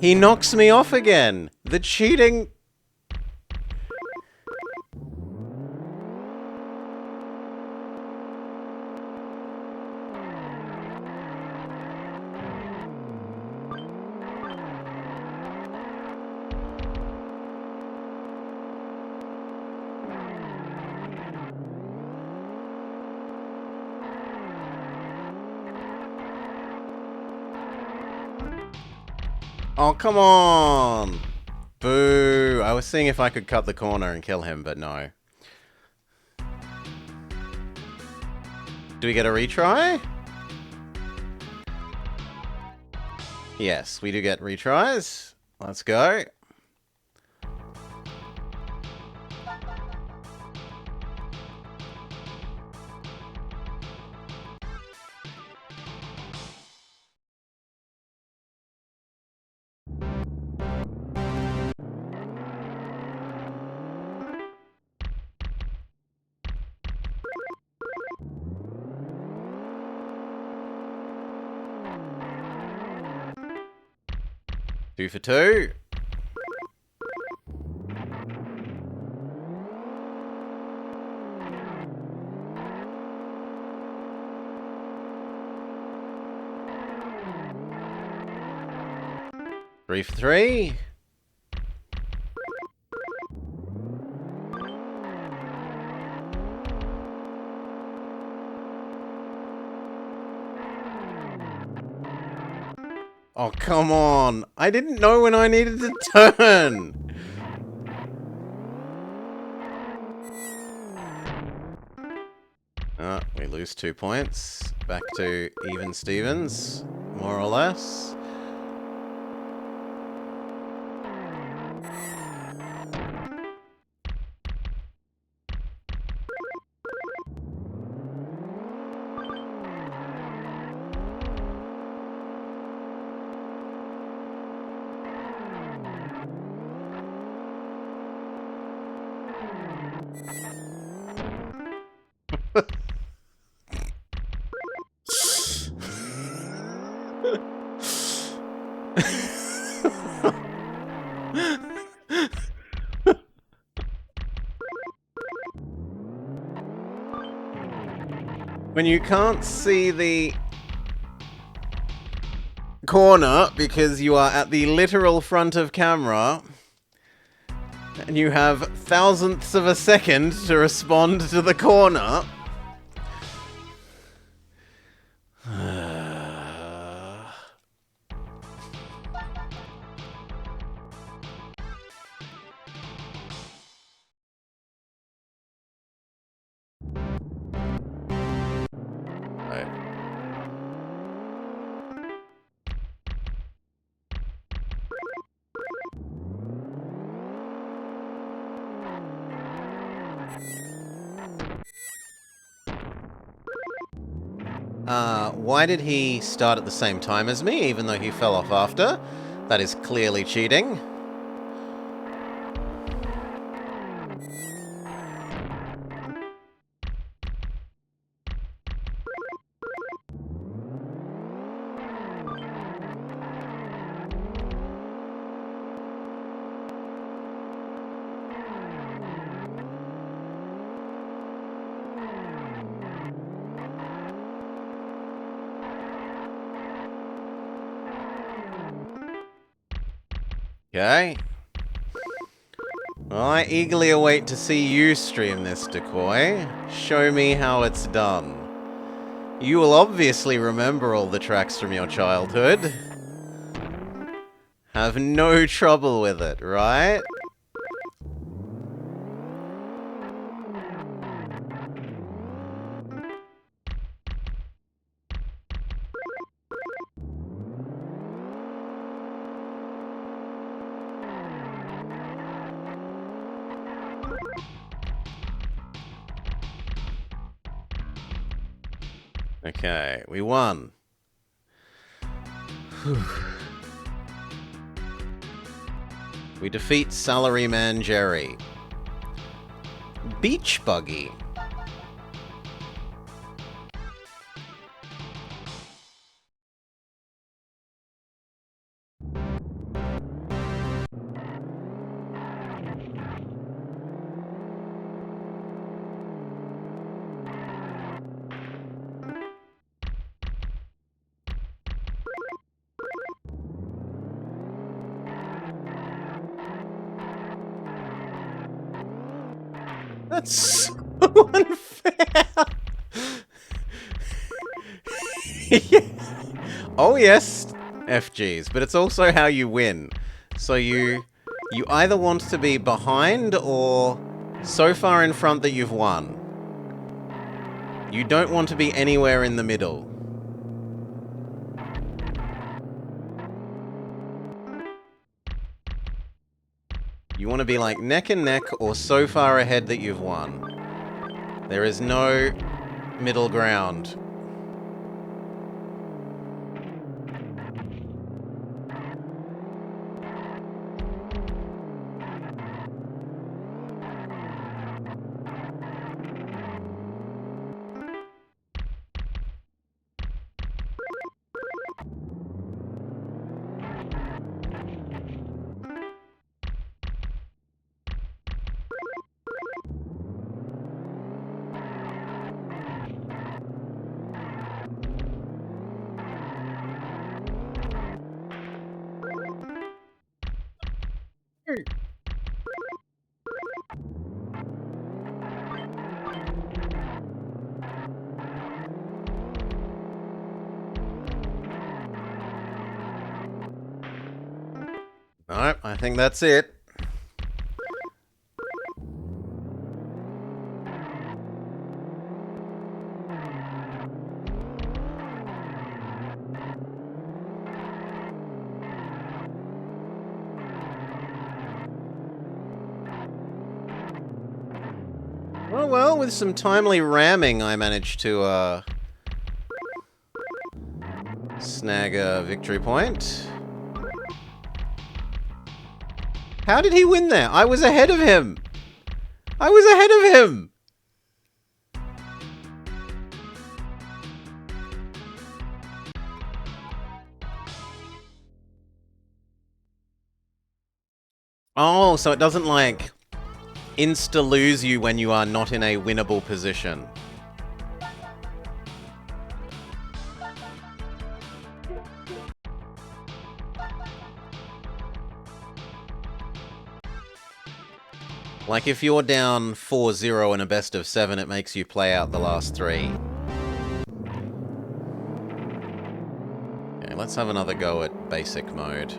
A: He knocks me off again! The cheating... Oh, come on! Boo! I was seeing if I could cut the corner and kill him, but no. Do we get a retry? Yes, we do get retries. Let's go. Two for two. Three for three. Oh, come on. I didn't know when I needed to turn. We lose 2 points. Back to even Stevens, more or less. When you can't see the corner because you are at the literal front of camera and you have thousandths of a second to respond to the corner. Why did he start at the same time as me, even though he fell off after? That is clearly cheating. Okay. Well, I eagerly await to see you stream this, Decoy. Show me how it's done. You will obviously remember all the tracks from your childhood. Have no trouble with it, right? Okay, we won. We defeat Salaryman Jerry. Beach Buggy. That's so unfair. Yeah. Oh yes, FGs, but it's also how you win. So you either want to be behind or so far in front that you've won. You don't want to be anywhere in the middle. You want to be like neck and neck or so far ahead that you've won. There is no middle ground. Alright, I think that's it. Oh well, with some timely ramming, I managed to snag a victory point. How did he win there? I was ahead of him! I was ahead of him! Oh, so it doesn't, like, insta-lose you when you are not in a winnable position. Like, if you're down 4-0 in a best of 7, it makes you play out the last 3. Okay, let's have another go at basic mode.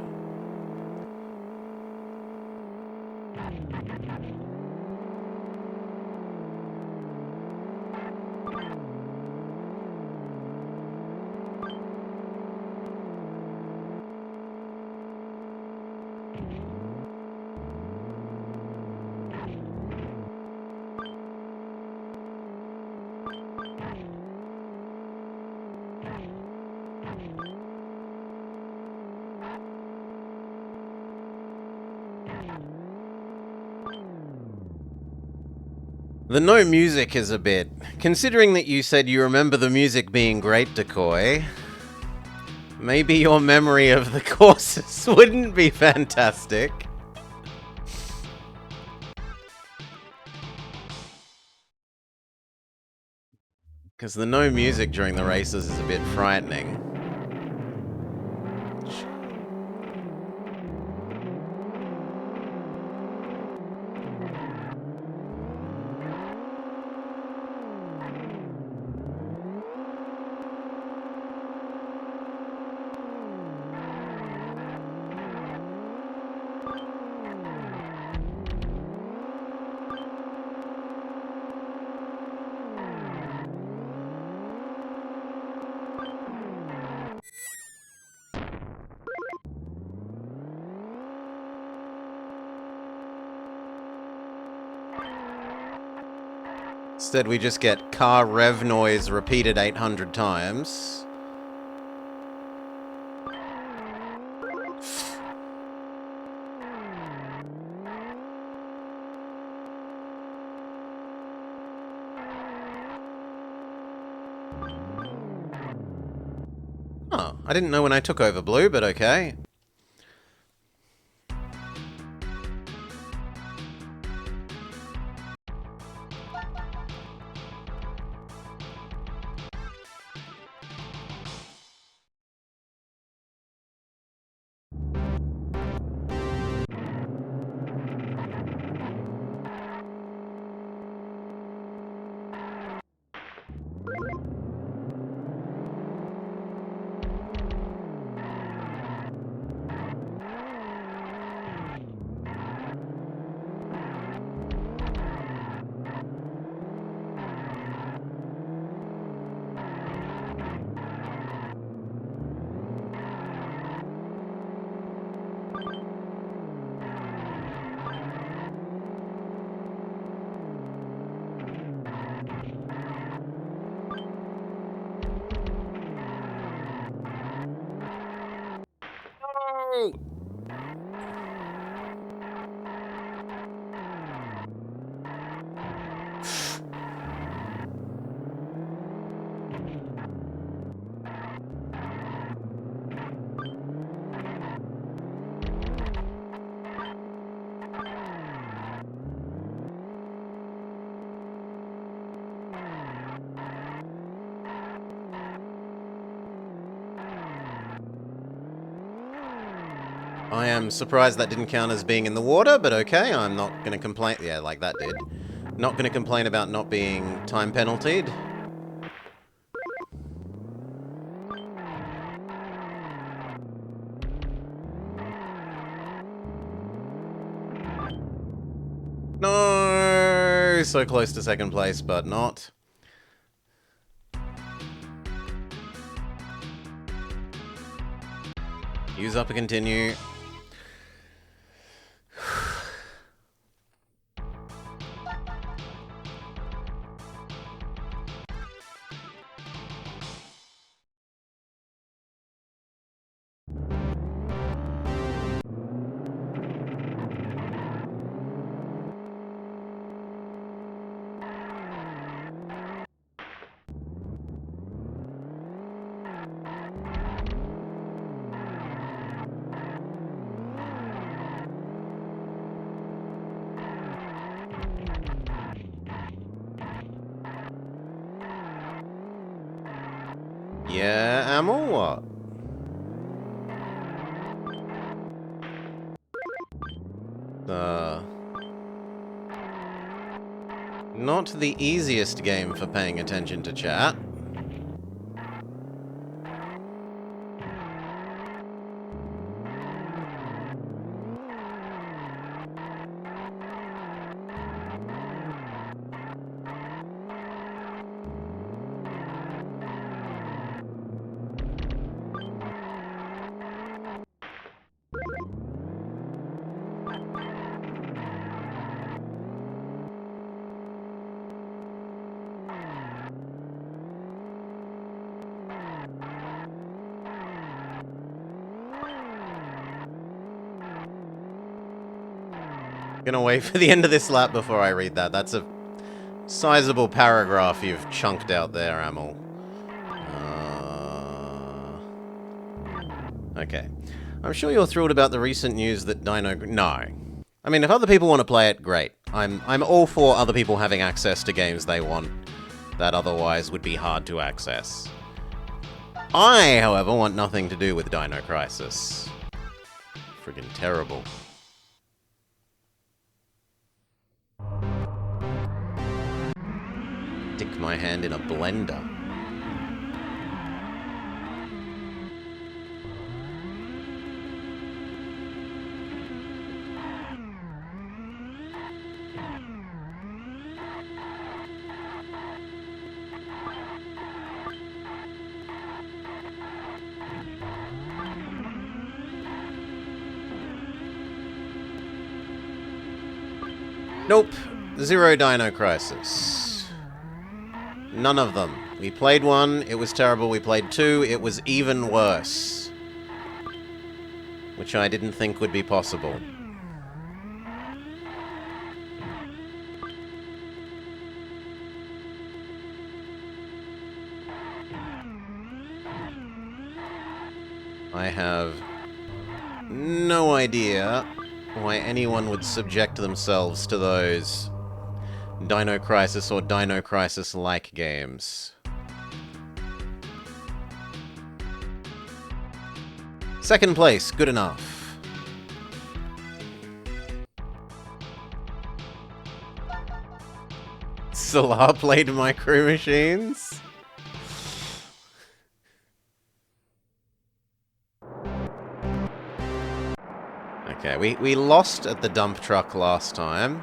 A: The no music is a bit... Considering that you said you remember the music being great, Decoy, maybe your memory of the courses wouldn't be fantastic. Because the no music during the races is a bit frightening. Instead, we just get car rev noise repeated 800 times. Oh, I didn't know when I took over Blue, but okay. I am surprised that didn't count as being in the water, but okay, I'm not going to complain. Yeah, like that did. Not going to complain about not being time penaltied. No! So close to second place, but not. Use up a continue. Yeah, Amel, what? Not the easiest game for paying attention to chat. Gonna wait for the end of this lap before I read that. That's a sizable paragraph you've chunked out there, Amel. Okay. I'm sure you're thrilled about the recent news that Dino... No. I mean, if other people want to play it, great. I'm all for other people having access to games they want that otherwise would be hard to access. I, however, want nothing to do with Dino Crisis. Friggin' terrible. Stick my hand in a blender. Nope. Zero Dino Crisis. None of them. We played one, it was terrible. We played two, it was even worse. Which I didn't think would be possible. I have no idea why anyone would subject themselves to those Dino Crisis or Dino Crisis-like games. Second place, good enough. Salah played Micromachines? Okay, we lost at the dump truck last time.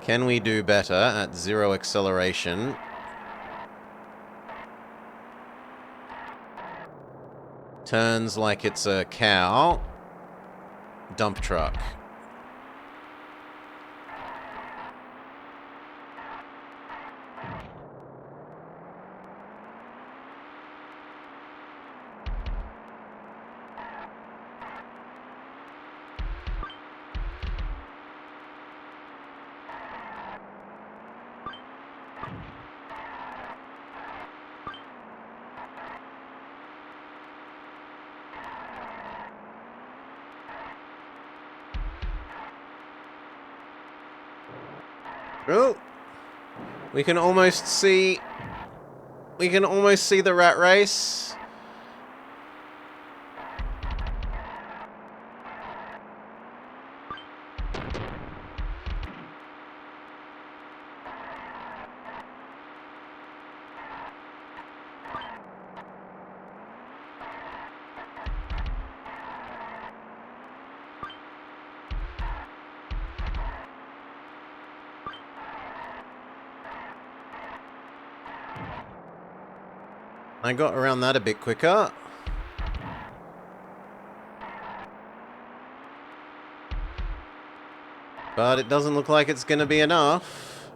A: Can we do better at zero acceleration? Turns like it's a cow. Dump truck. Oh, we can almost see the rat race. I got around that a bit quicker. But it doesn't look like it's going to be enough.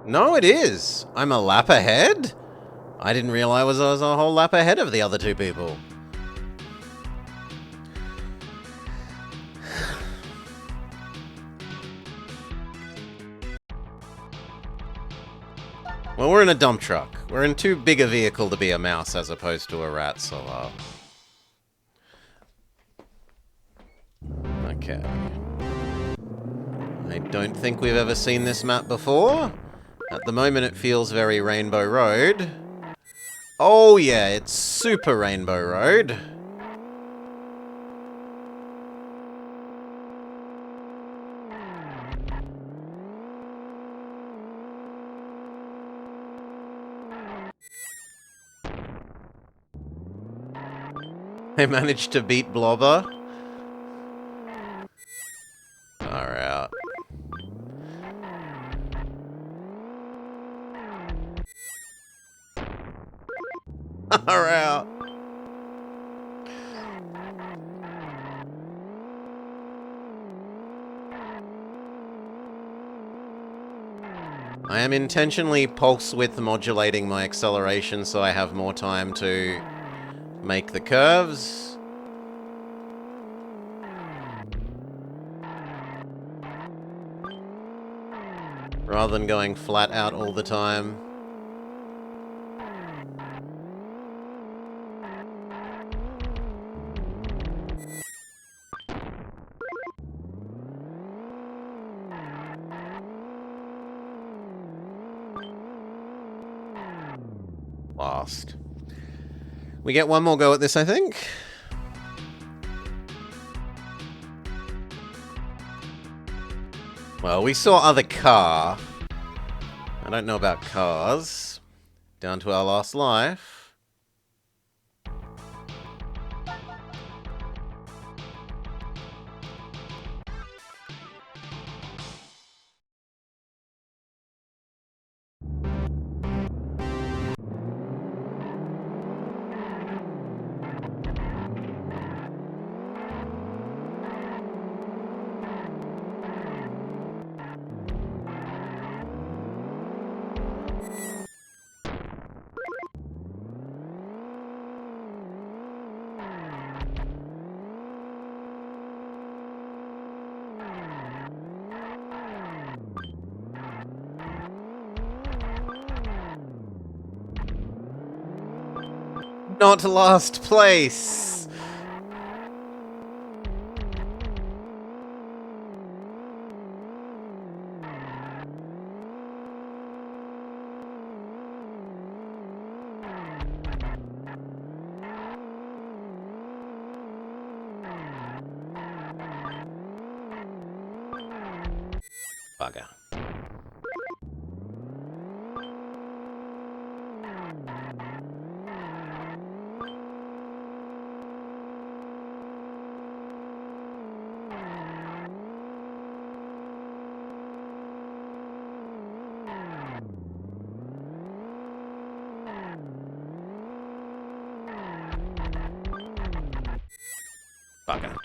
A: No, it is. I'm a lap ahead? I didn't realize I was a whole lap ahead of the other two people. Well, we're in a dump truck. We're in too big a vehicle to be a mouse as opposed to a rat, so, Okay. I don't think we've ever seen this map before. At the moment it feels very Rainbow Road. Oh yeah, it's super Rainbow Road. They managed to beat Blobber. Far out. Far out. I am intentionally pulse width modulating my acceleration so I have more time to make the curves. Rather than going flat out all the time. Lost. We get one more go at this, I think. Well, we saw other car. I don't know about cars. Down to our last life. Not last place. Bugger. Bugger.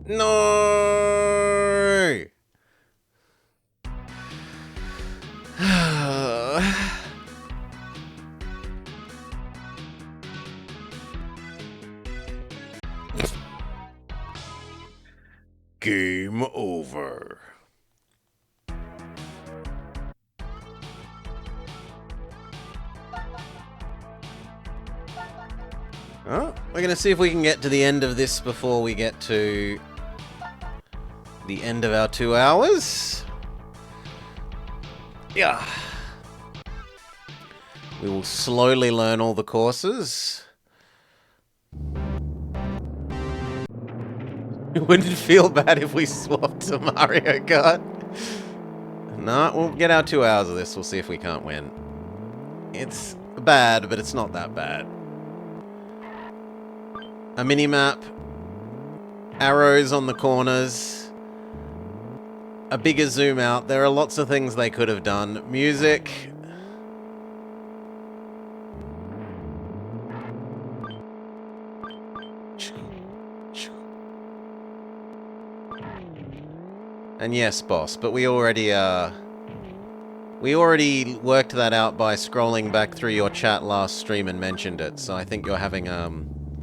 A: No! Game over. Oh, we're going to see if we can get to the end of this before we get to the end of our 2 hours. Yeah. We will slowly learn all the courses. It wouldn't feel bad if we swapped to Mario Kart. No, we'll get our 2 hours of this. We'll see if we can't win. It's bad, but it's not that bad. A mini-map. Arrows on the corners. A bigger zoom out. There are lots of things they could have done. Music. And yes, boss, but we already worked that out by scrolling back through your chat last stream and mentioned it, so I think you're having,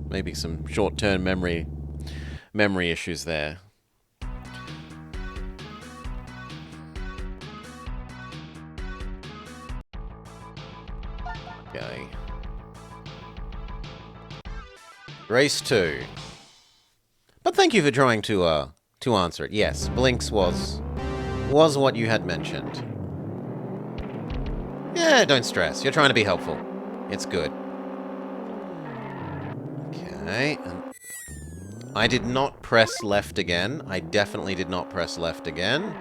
A: maybe some short-term memory issues there. Okay. Race 2. But thank you for trying to to answer it. Yes, Blinks was what you had mentioned. Yeah, don't stress. You're trying to be helpful. It's good. Okay. I did not press left again. I definitely did not press left again.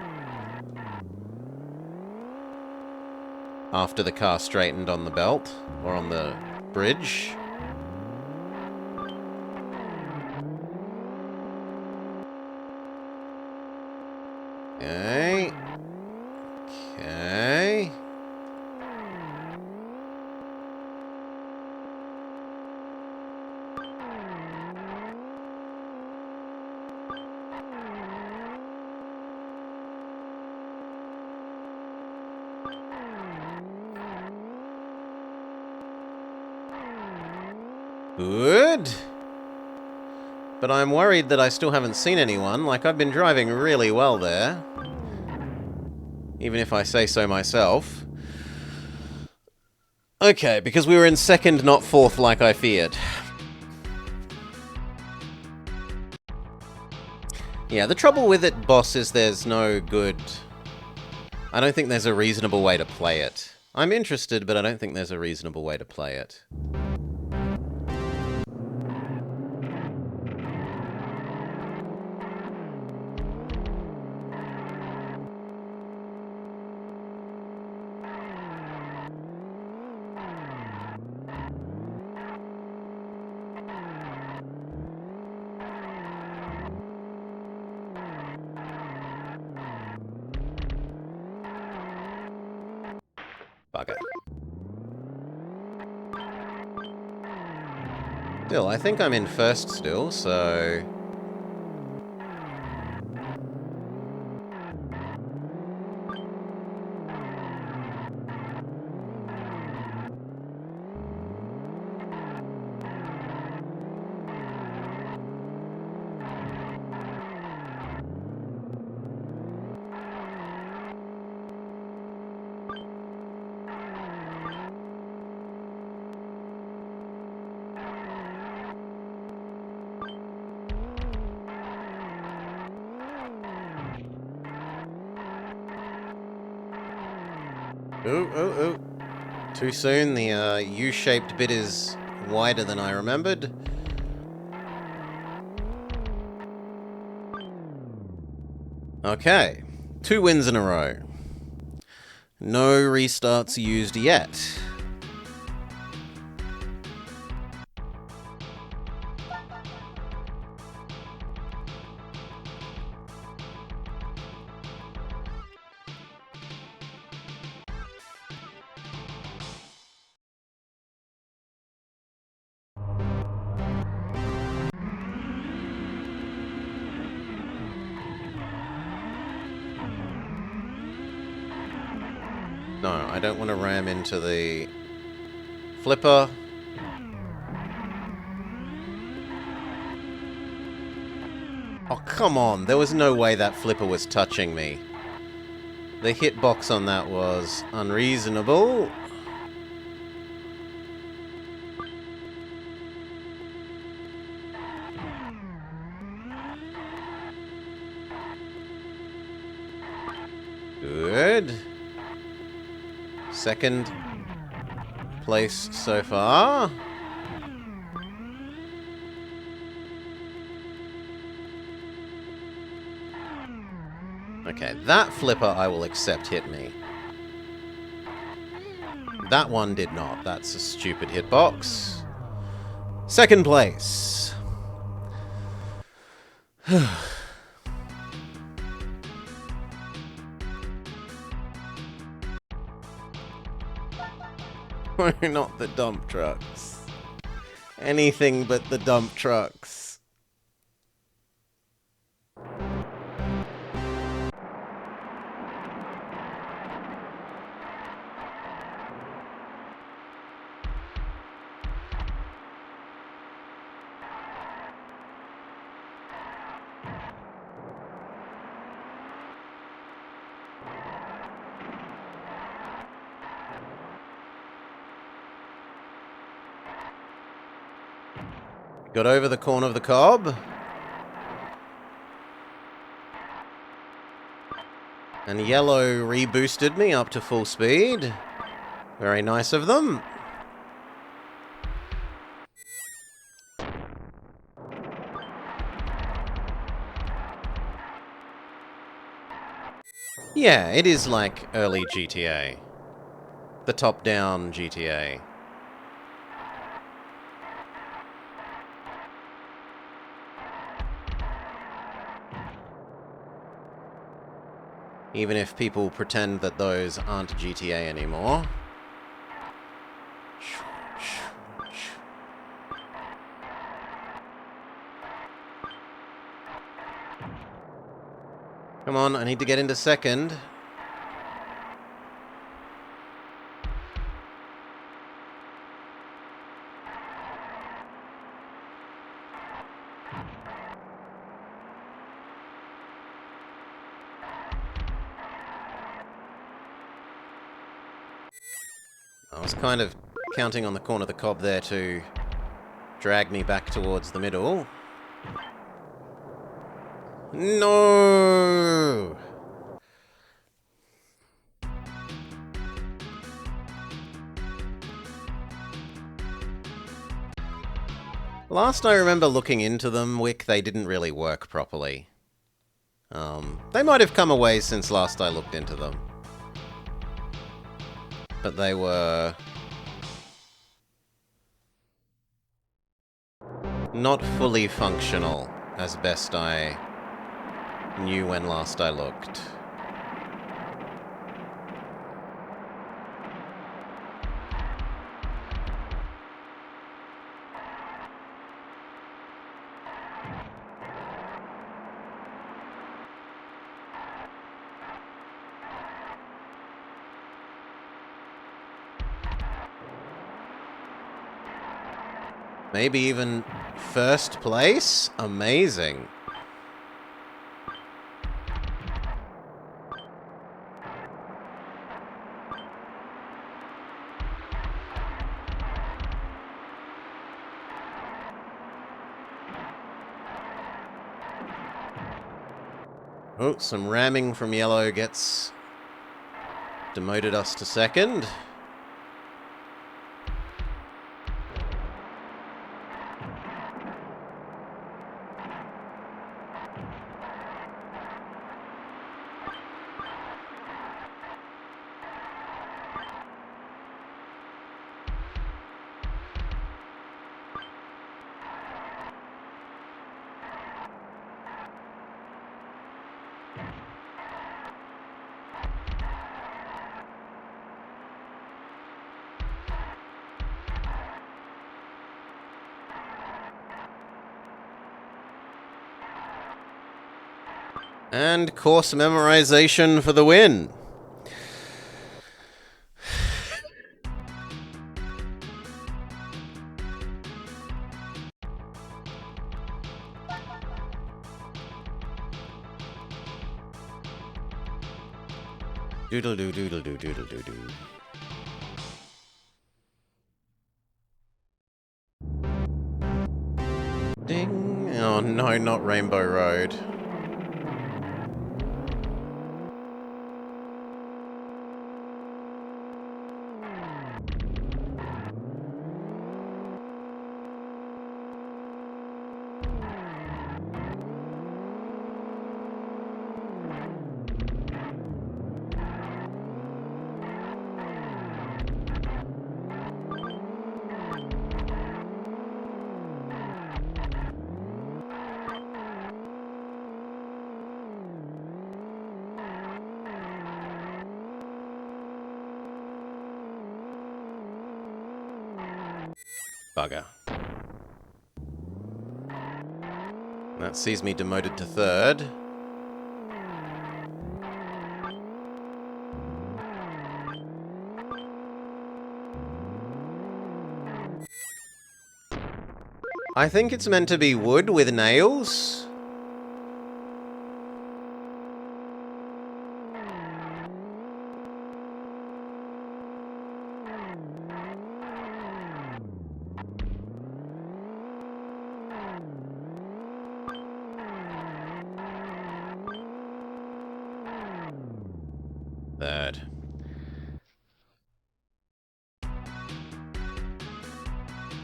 A: After the car straightened on the belt, or on the bridge. Okay. Okay. Good. But I'm worried that I still haven't seen anyone. Like, I've been driving really well there. Even if I say so myself. Okay, because we were in second, not fourth like I feared. Yeah, the trouble with it, boss, is there's no good... I don't think there's a reasonable way to play it. I'm interested, but I don't think there's a reasonable way to play it. Bugger. Still, I think I'm in first still, so... Ooh, ooh, ooh. Too soon. The U-shaped bit is wider than I remembered. Okay. 2 wins in a row. No restarts used yet. No, I don't want to ram into the flipper. Oh, come on. There was no way that flipper was touching me. The hitbox on that was unreasonable. Good. Second place so far. Okay, that flipper I will accept hit me. That one did not. That's a stupid hitbox. Second place. Not the dump trucks. Anything but the dump trucks. Got over the corner of the cob. And yellow reboosted me up to full speed. Very nice of them. Yeah, it is like early GTA. The top-down GTA. Even if people pretend that those aren't GTA anymore. Come on, I need to get into second. I was kind of counting on the corner of the cob there to drag me back towards the middle. No! Last I remember looking into them, Wick, they didn't really work properly. They might have come away since last I looked into them. But they were not fully functional, as best I knew when last I looked. Maybe even first place? Amazing. Oh, some ramming from yellow gets demoted us to second. And course memorization for the win. Doodle-doo, doodle-doo, doodle-doo-doo. Ding. Oh no, not Rainbow Road. Bugger. That sees me demoted to third. I think it's meant to be wood with nails. third.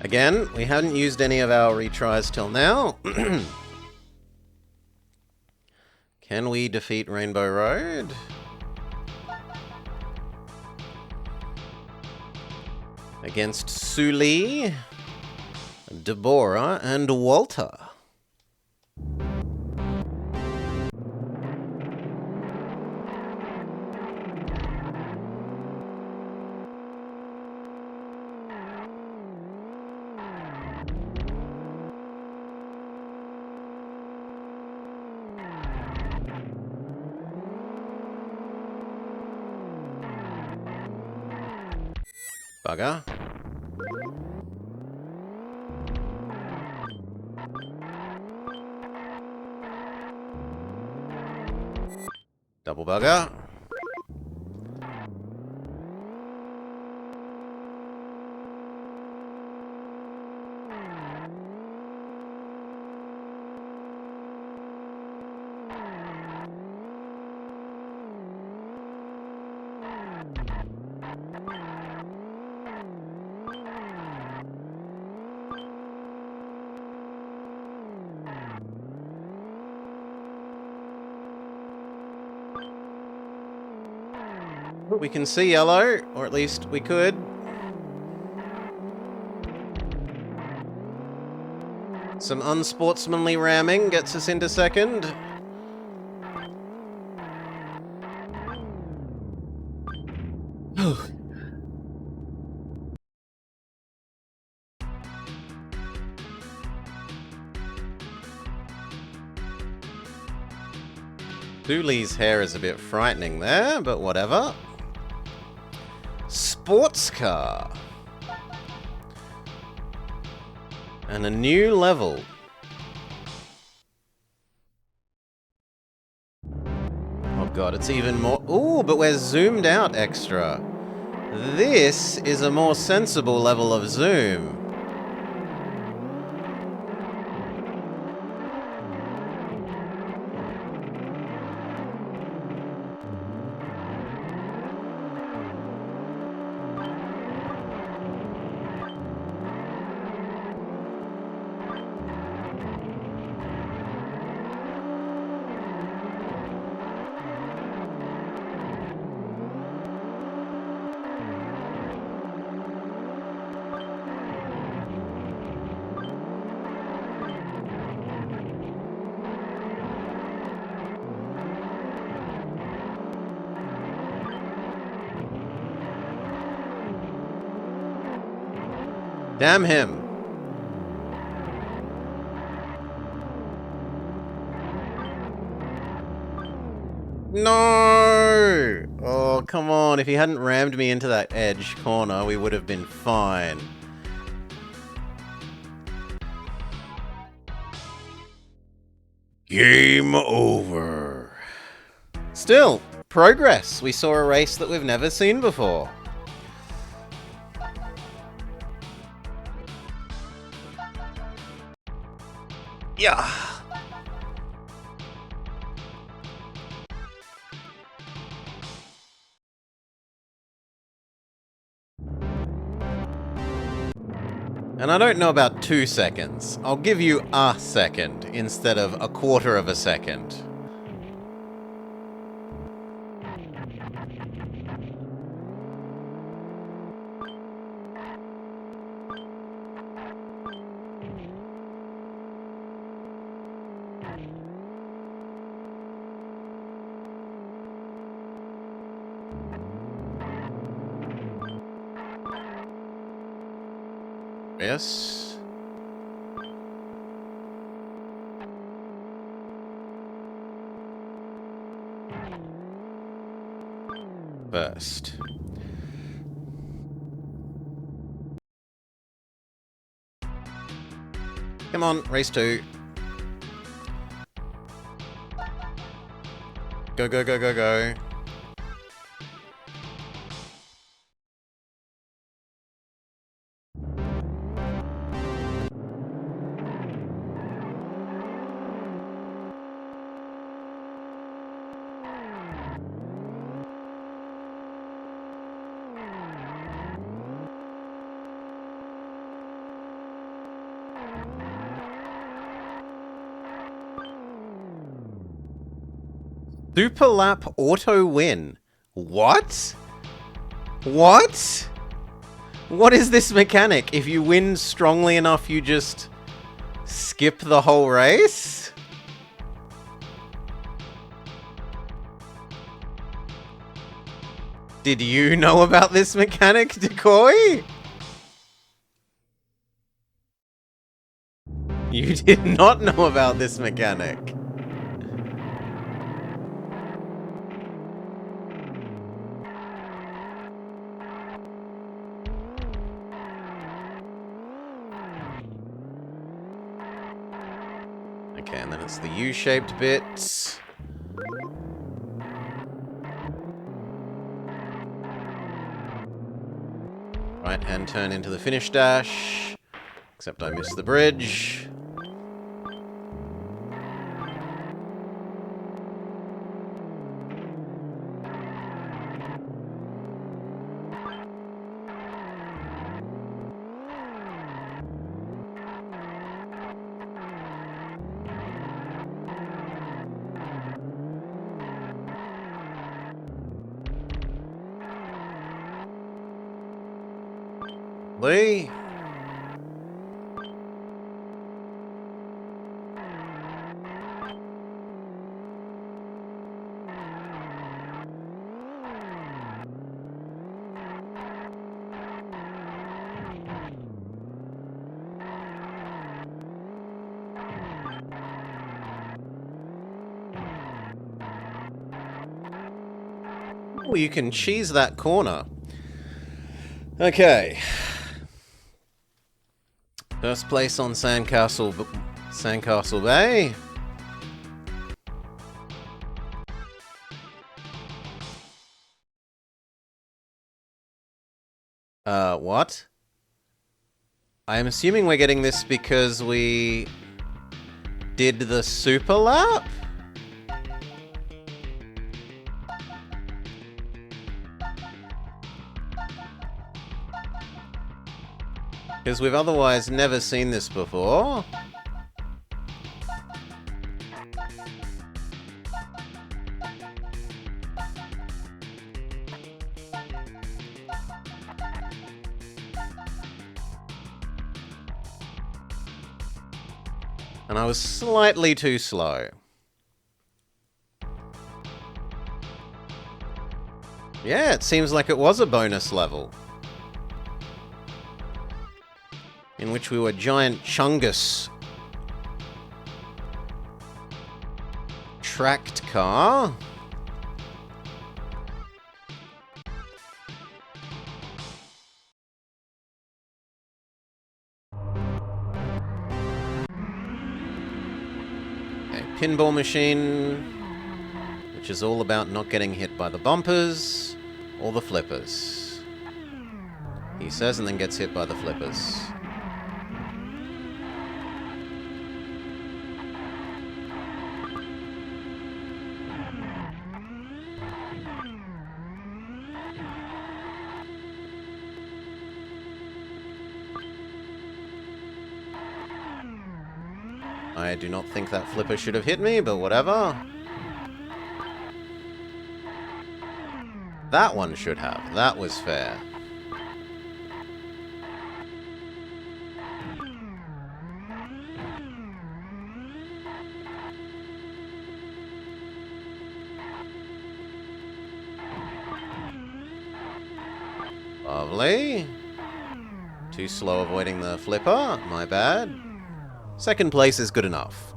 A: Again, we hadn't used any of our retries till now. Can we defeat Rainbow Road? Against Suli, Deborah, and Walter. Bugger. Double bugger. We can see yellow, or at least we could. Some unsportsmanly ramming gets us into second. Dooley's hair is a bit frightening there, but whatever. Sports car. And a new level. Oh god, it's even more... Ooh, but we're zoomed out extra. This is a more sensible level of zoom. Damn him. No! Oh, come on. If he hadn't rammed me into that edge corner, we would have been fine. Game over. Still, progress. We saw a race that we've never seen before. Yeah. And I don't know about 2 seconds. I'll give you a second instead of a quarter of a second. Yes. First. Come on, race 2. Go, go, go, go, go. Super lap auto win. What? What? What is this mechanic? If you win strongly enough, you just skip the whole race? Did you know about this mechanic, Decoy? You did not know about this mechanic. Okay, and then it's the U-shaped bit. Right-hand turn into the finish dash. Except I missed the bridge. Lee. Oh, you can cheese that corner. Okay. First place on Sandcastle Bay. What? I'm assuming we're getting this because we did the super lap? Because we've otherwise never seen this before. And I was slightly too slow. Yeah, it seems like it was a bonus level. In which we were giant Chungus. Tracked car. A pinball machine, which is all about not getting hit by the bumpers or the flippers. He says and then gets hit by the flippers. I do not think that flipper should have hit me, but whatever. That one should have. That was fair. Lovely. Too slow avoiding the flipper. My bad. Second place is good enough.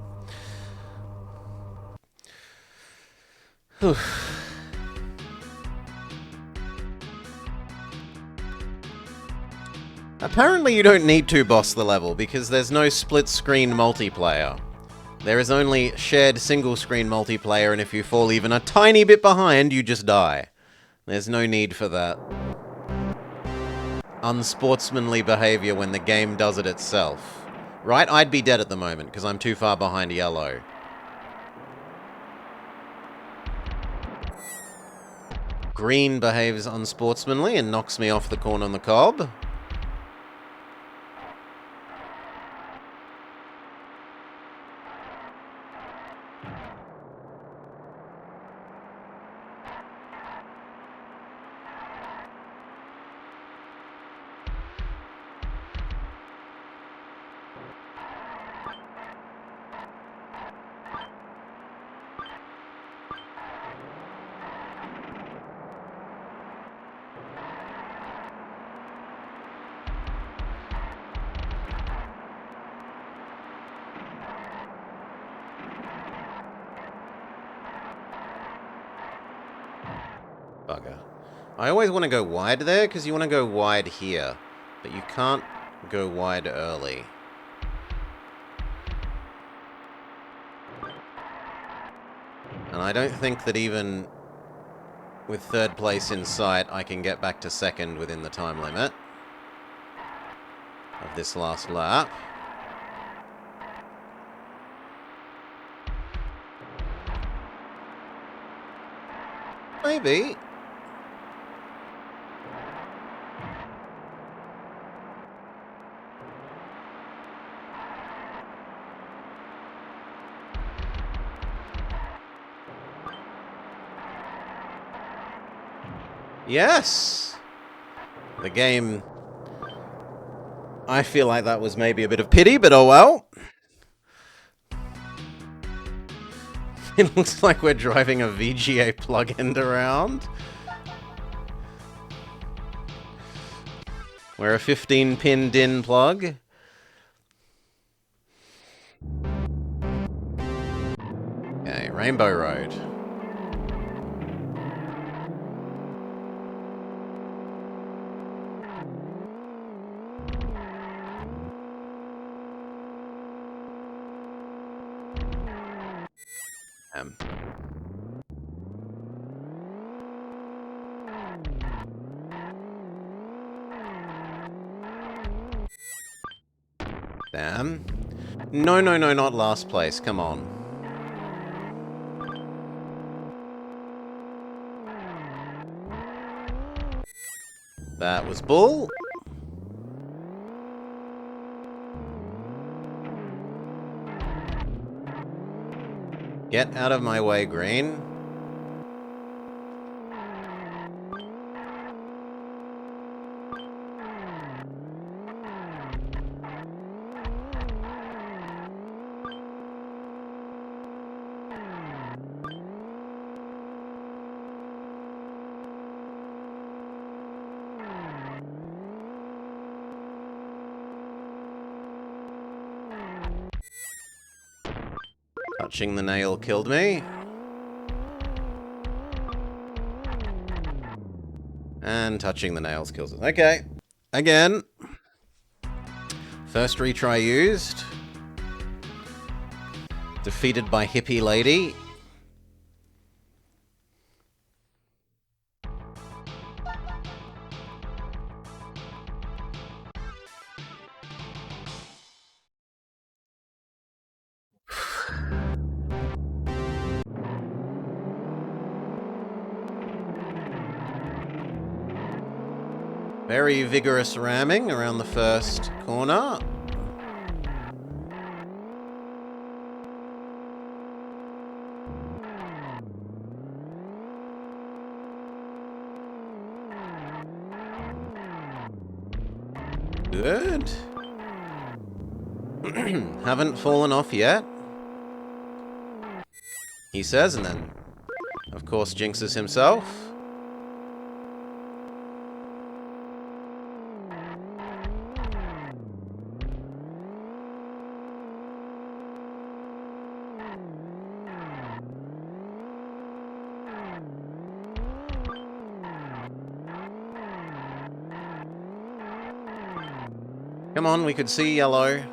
A: Apparently you don't need to boss the level because there's no split-screen multiplayer. There is only shared single-screen multiplayer, and if you fall even a tiny bit behind, you just die. There's no need for that unsportsmanly behavior when the game does it itself. Right? I'd be dead at the moment, because I'm too far behind yellow. Green behaves unsportsmanly and knocks me off the corn on the cob. Bugger. I always want to go wide there, because you want to go wide here. But you can't go wide early. And I don't think that even with third place in sight, I can get back to second within the time limit of this last lap. Maybe. Yes! The game... I feel like that was maybe a bit of pity, but oh well. It looks like we're driving a VGA plug-in around. We're a 15-pin DIN plug. Okay, Rainbow Road. Damn. No, no, no, not last place. Come on. That was bull. Get out of my way, green. Touching the nail killed me. And touching the nails kills us. Okay. Again. First retry used. Defeated by hippie lady. Very vigorous ramming around the first corner. Good. Haven't fallen off yet. He says, and then, of course, jinxes himself. Come on, we could see yellow.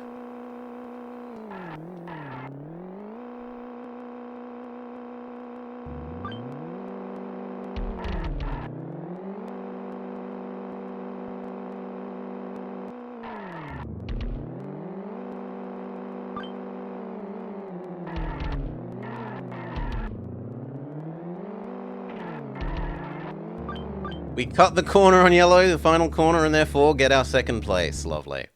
A: We cut the corner on yellow, the final corner, and therefore get our second place. Lovely.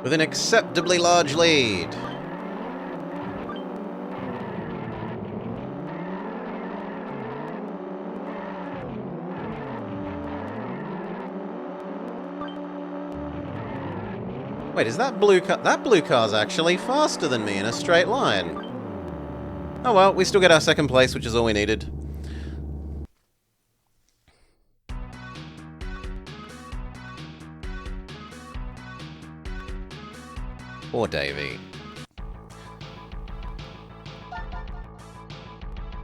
A: With an acceptably large lead. Wait, is that blue car? That blue car's actually faster than me in a straight line. Oh well, we still get our second place, which is all we needed. Poor Davey.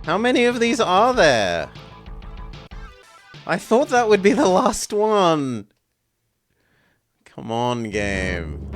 A: How many of these are there? I thought that would be the last one. Come on, game.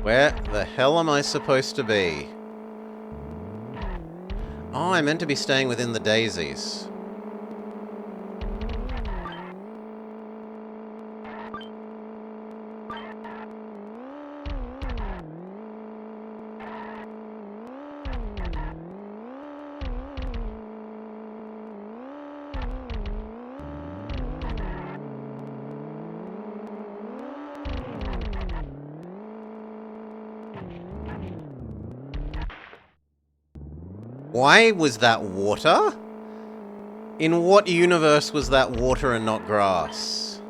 A: Where the hell am I supposed to be? Oh, I meant to be staying within the daisies. Why was that water? In what universe was that water and not grass?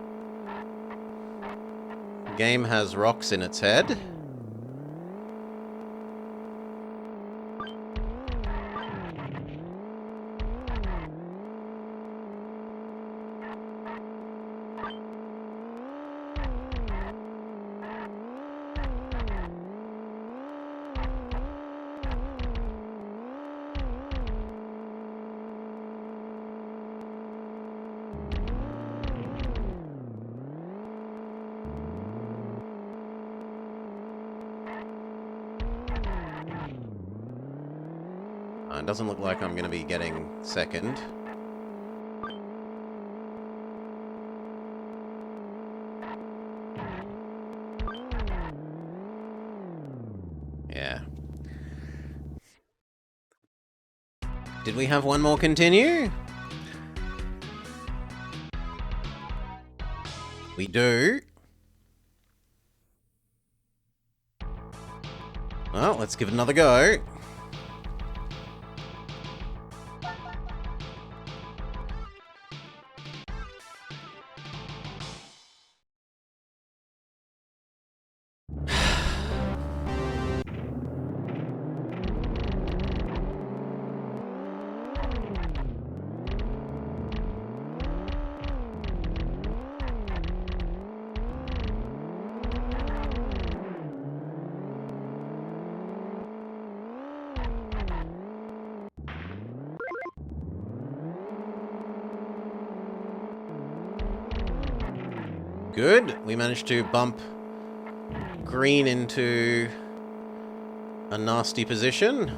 A: The game has rocks in its head. It doesn't look like I'm going to be getting second. Yeah. Did we have one more continue? We do. Well, let's give it another go. Good. We managed to bump green into a nasty position.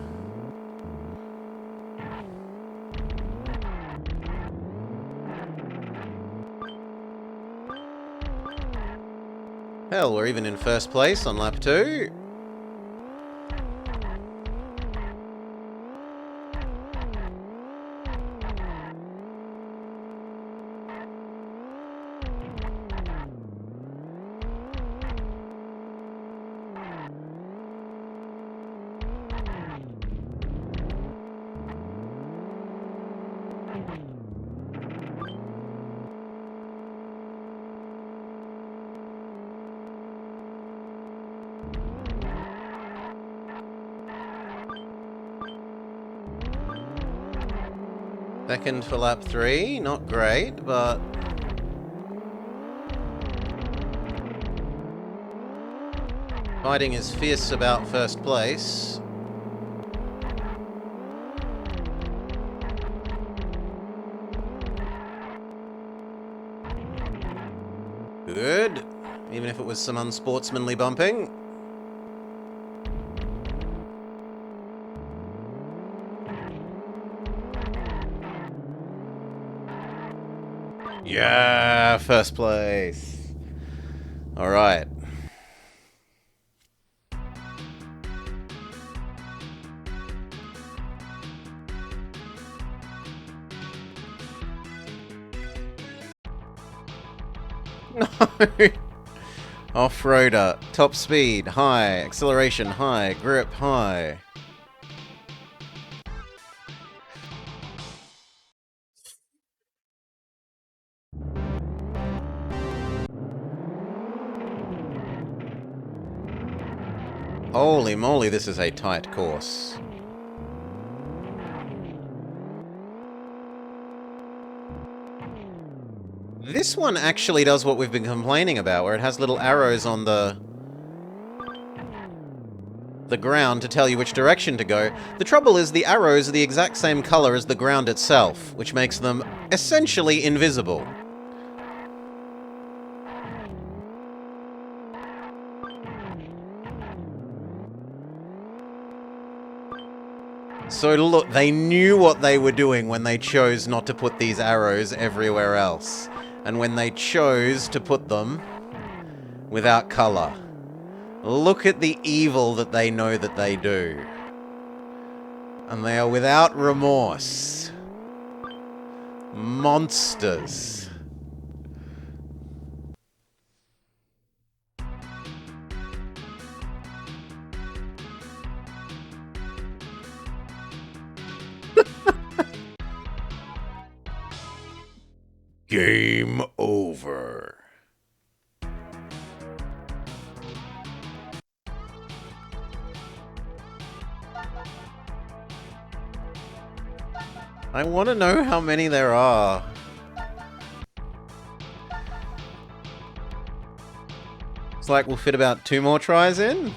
A: Hell, we're even in first place on lap 2. Second for lap 3, not great, but fighting is fierce about first place. Good, even if it was some unsportsmanly bumping. Yeah, first place. All right. No. Off-roader. Top speed, high. Acceleration, high. Grip, high. Holy moly, this is a tight course. This one actually does what we've been complaining about, where it has little arrows on the ground to tell you which direction to go. The trouble is the arrows are the exact same color as the ground itself, which makes them essentially invisible. So look, they knew what they were doing when they chose not to put these arrows everywhere else. And when they chose to put them without color. Look at the evil that they know that they do. And they are without remorse. Monsters. Game over. I want to know how many there are. It's like we'll fit about 2 more tries in.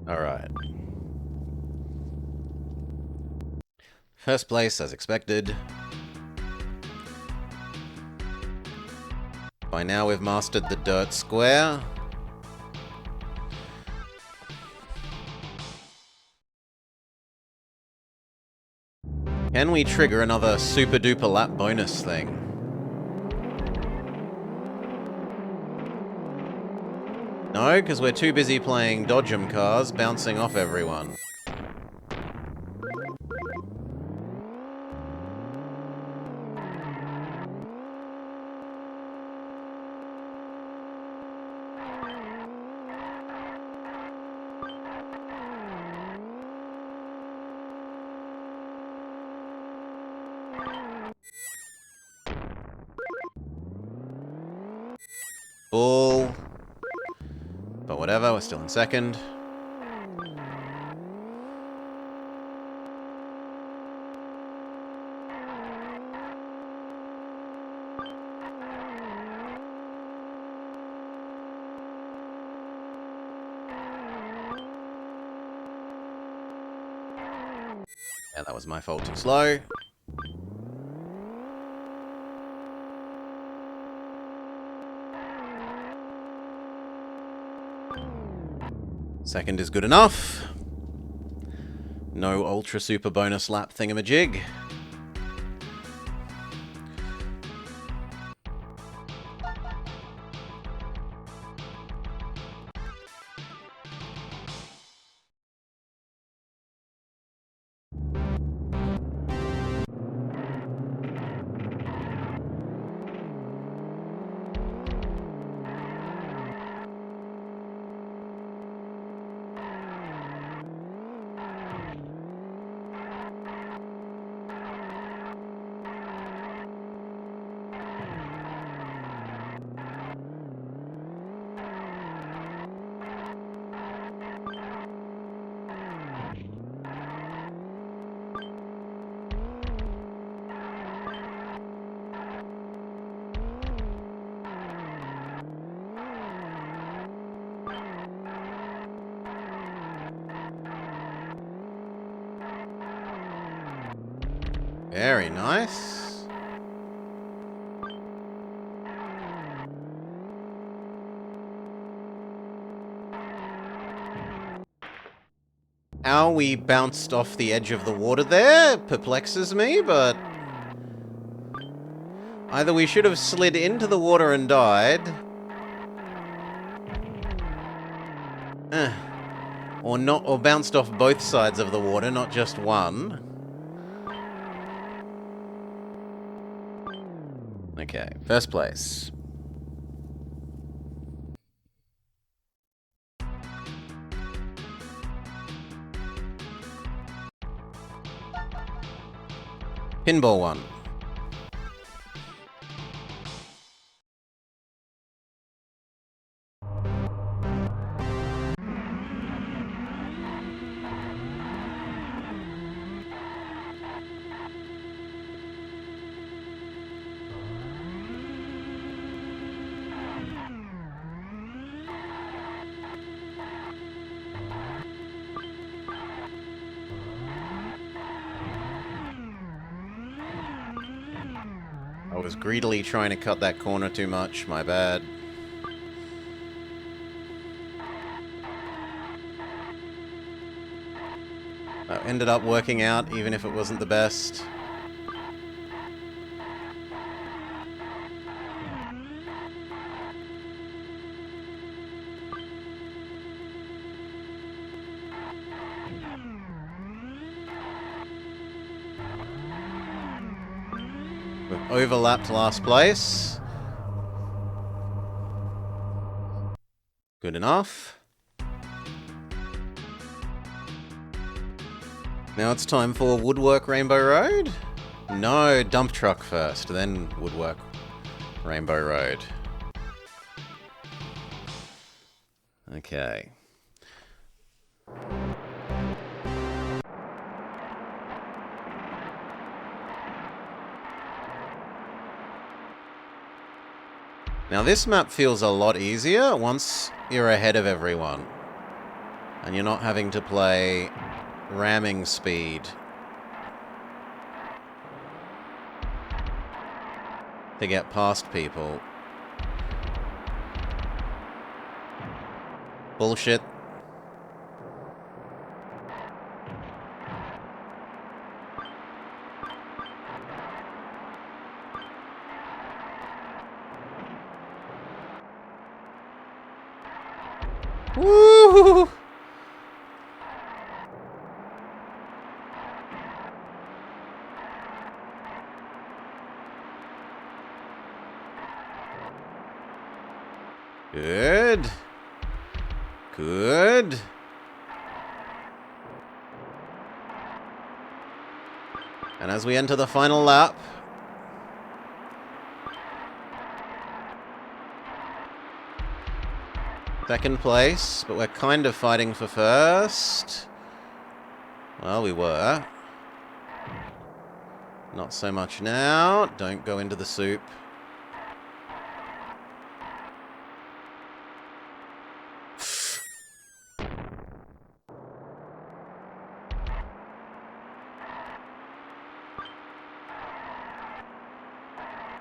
A: Alright. First place, as expected. By now we've mastered the dirt square. Can we trigger another super duper lap bonus thing? No, because we're too busy playing Dodge 'em cars, bouncing off everyone. Bull. But whatever, we're still in second. Yeah, that was my fault, too slow. Second is good enough. No ultra super bonus lap thingamajig. Very nice. How we bounced off the edge of the water there perplexes me, but either we should have slid into the water and died, or bounced off both sides of the water, not just one. Okay, first place. Pinball one. I was greedily trying to cut that corner too much, my bad. That ended up working out, even if it wasn't the best. We've overlapped last place. Good enough. Now it's time for Woodwork Rainbow Road? No, dump truck first, then Woodwork Rainbow Road. Okay. Now this map feels a lot easier once you're ahead of everyone. And you're not having to play ramming speed to get past people. Bullshit. Woo! Good. Good. And as we enter the final lap, second place, but we're kind of fighting for first. Well, we were. Not so much now. Don't go into the soup.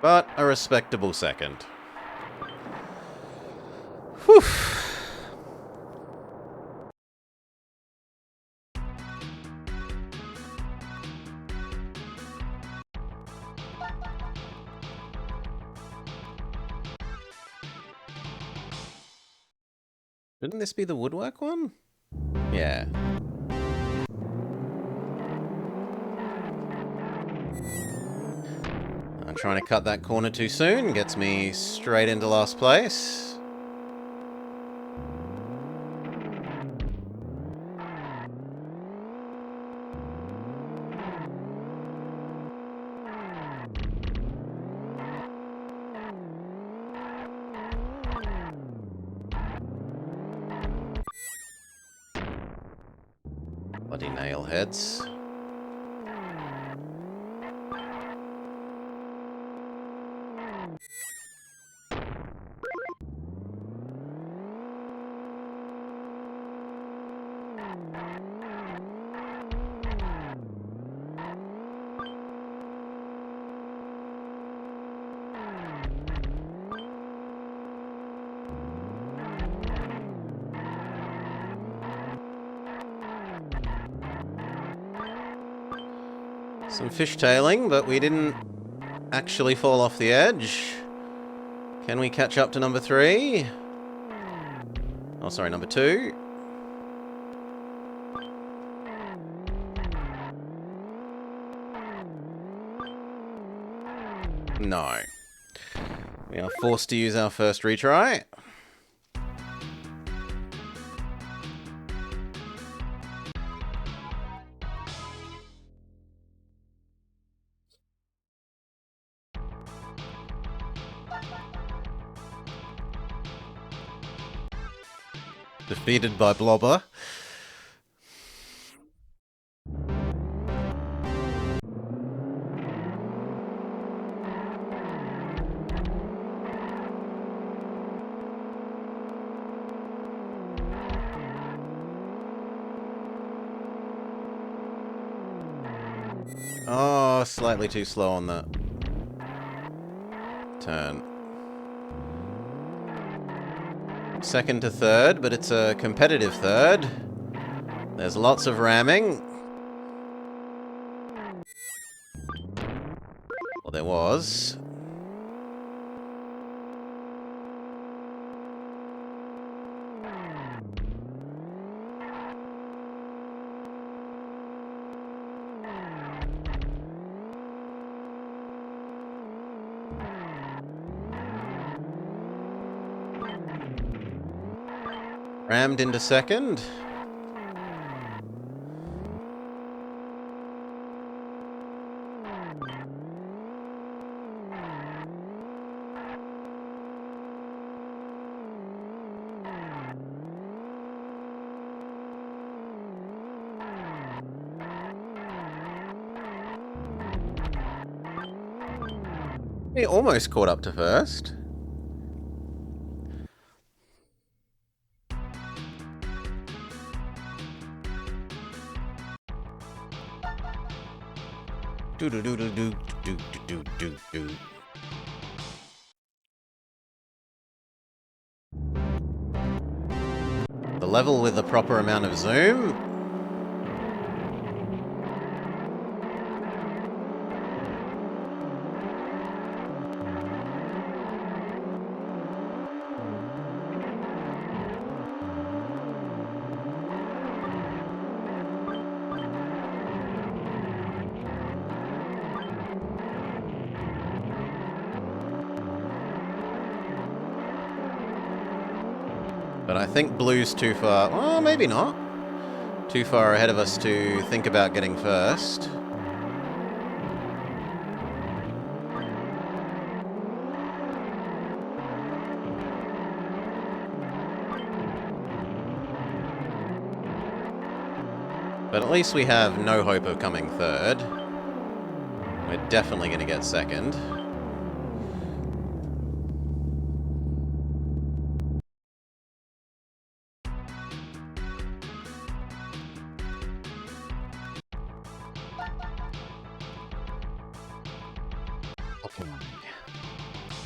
A: But a respectable second. Whew. Didn't this be the woodwork one? Yeah. I'm trying to cut that corner too soon. Gets me straight into last place. Bloody nail heads. Some fishtailing, but we didn't actually fall off the edge. Can we catch up to number 3? Oh, sorry, number 2. No. We are forced to use our first retry. Defeated by Blobber. Oh, slightly too slow on that turn. Second to third, but it's a competitive third. There's lots of ramming. Well, there was. Rammed into second. He almost caught up to first. Do do do do do do do do do. The level with the proper amount of zoom. But I think Blue's too far. Well, maybe not. Too far ahead of us to think about getting first. But at least we have no hope of coming third. We're definitely going to get second.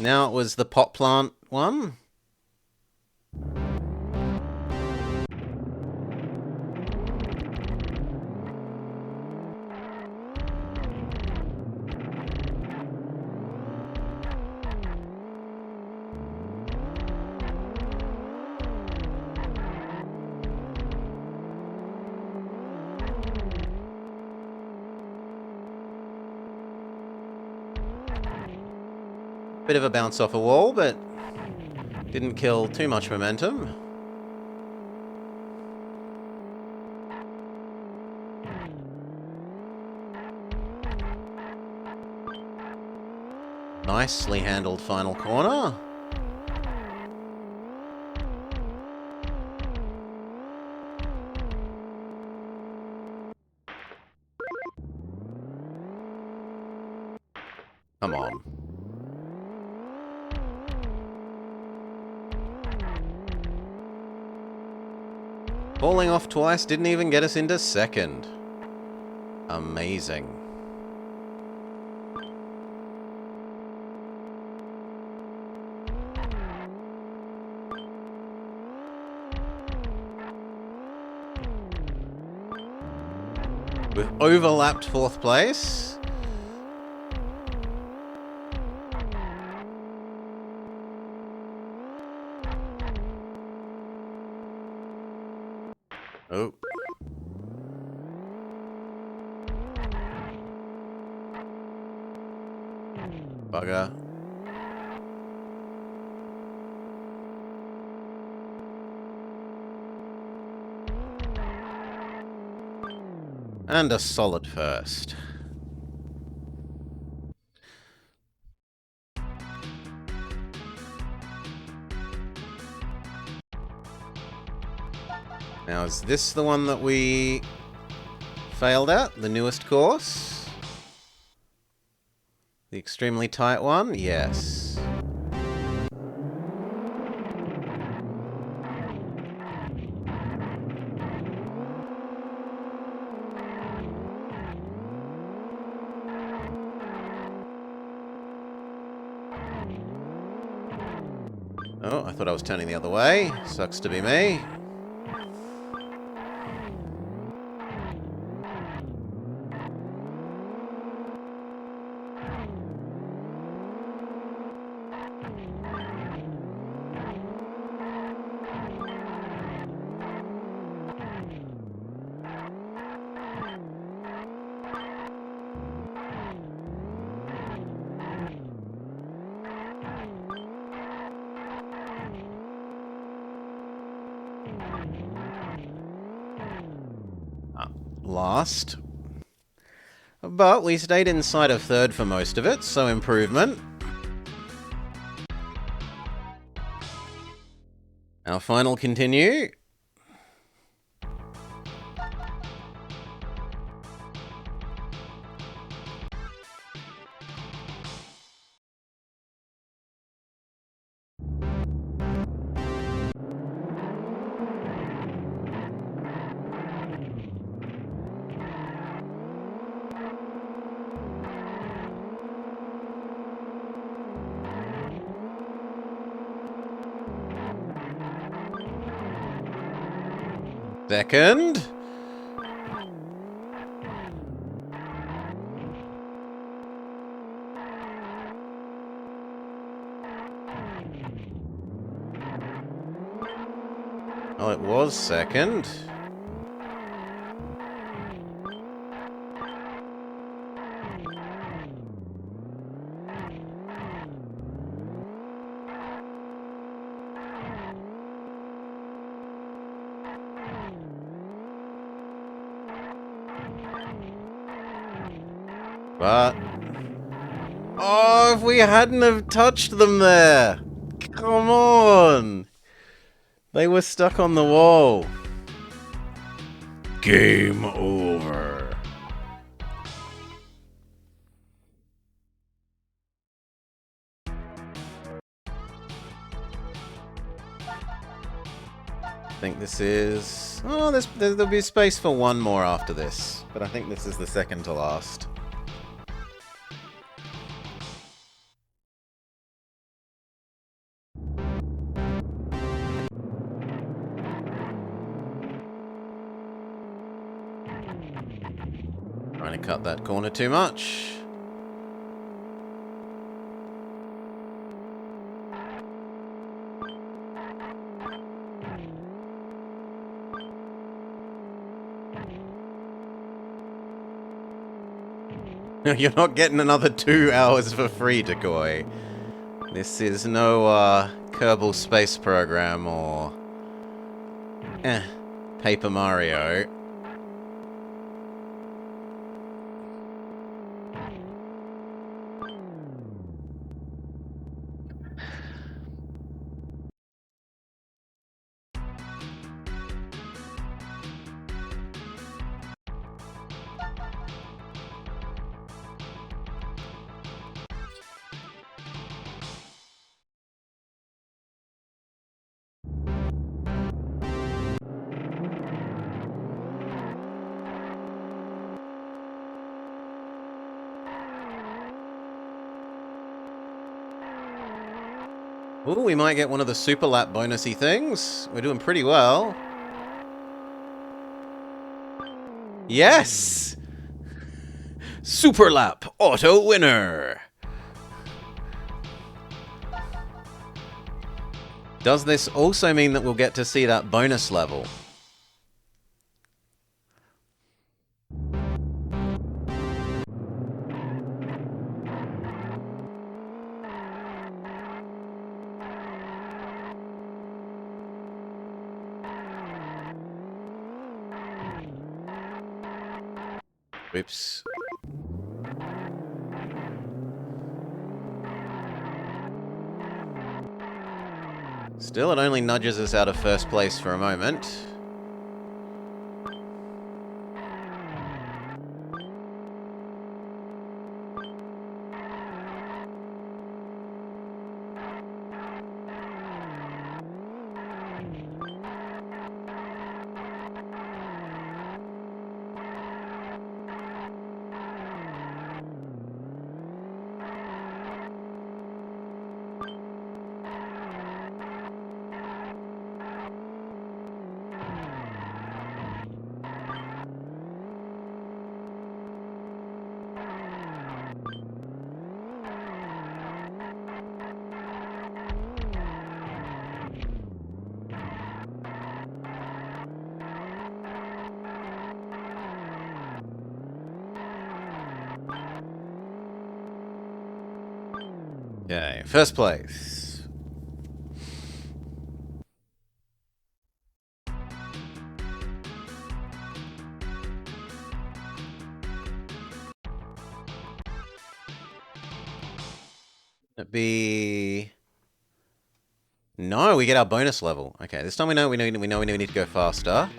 A: Now it was the pot plant one. Bit of a bounce off a wall, but didn't kill too much momentum. Nicely handled final corner. Come on. Falling off twice didn't even get us into second. Amazing. We've overlapped fourth place. Bugger. And a solid first. Now, is this the one that we failed at? The newest course? The extremely tight one? Yes. Oh, I thought I was turning the other way. Sucks to be me. Last. But we stayed inside of third for most of it, so improvement. Our final continue. Second. Oh, it was second. But... oh, if we hadn't have touched them there! Come on! They were stuck on the wall. Game over. I think this is... oh, there'll be space for one more after this. But I think this is the second to last. Trying to cut that corner too much. You're not getting another 2 hours for free, Decoy. This is no Kerbal Space Program or Paper Mario. Ooh, we might get one of the super lap bonusy things. We're doing pretty well. Yes! Super lap auto winner! Does this also mean that we'll get to see that bonus level? Whoops. Still, it only nudges us out of first place for a moment. Okay, first place. It'd be... No, we get our bonus level. Okay, this time we know we need to go faster.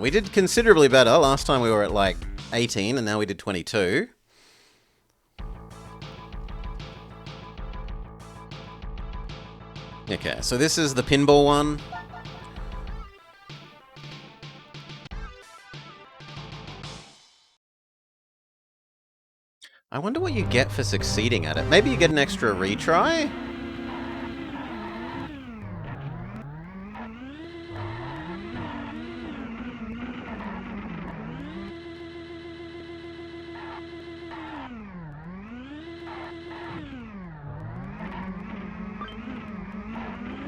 A: We did considerably better. Last time we were at like 18 and now we did 22. Okay, so this is the pinball one. I wonder what you get for succeeding at it. Maybe you get an extra retry?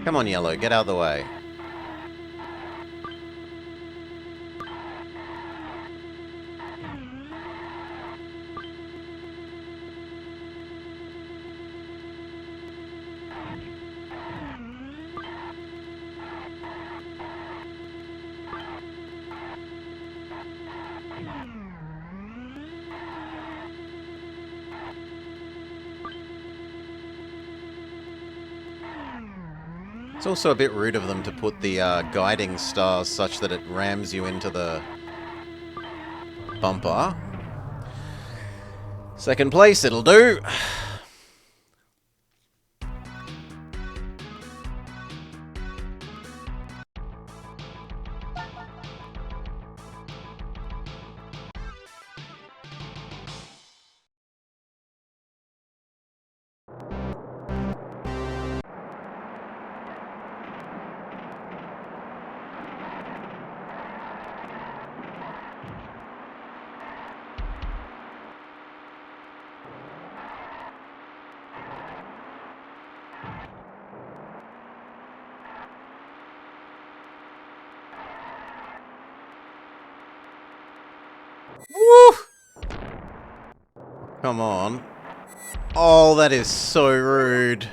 A: Come on, Yellow, get out of the way. It's also a bit rude of them to put the guiding stars such that it rams you into the bumper. Second place, it'll do. Woo! Come on. Oh, that is so rude.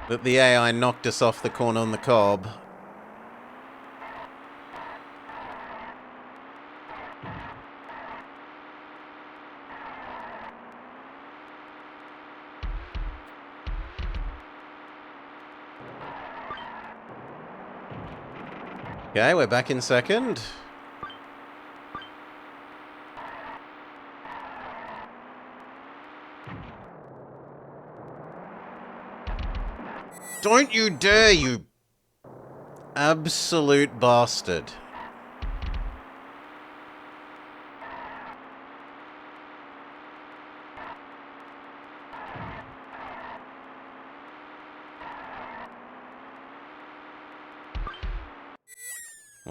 A: That the AI knocked us off the corner on the cob. Okay, we're back in second. Don't you dare, you absolute bastard.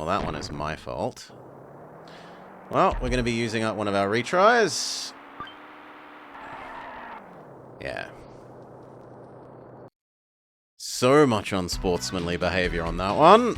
A: Well, that one is my fault. Well, we're going to be using up one of our retries. Yeah. So much unsportsmanly behavior on that one.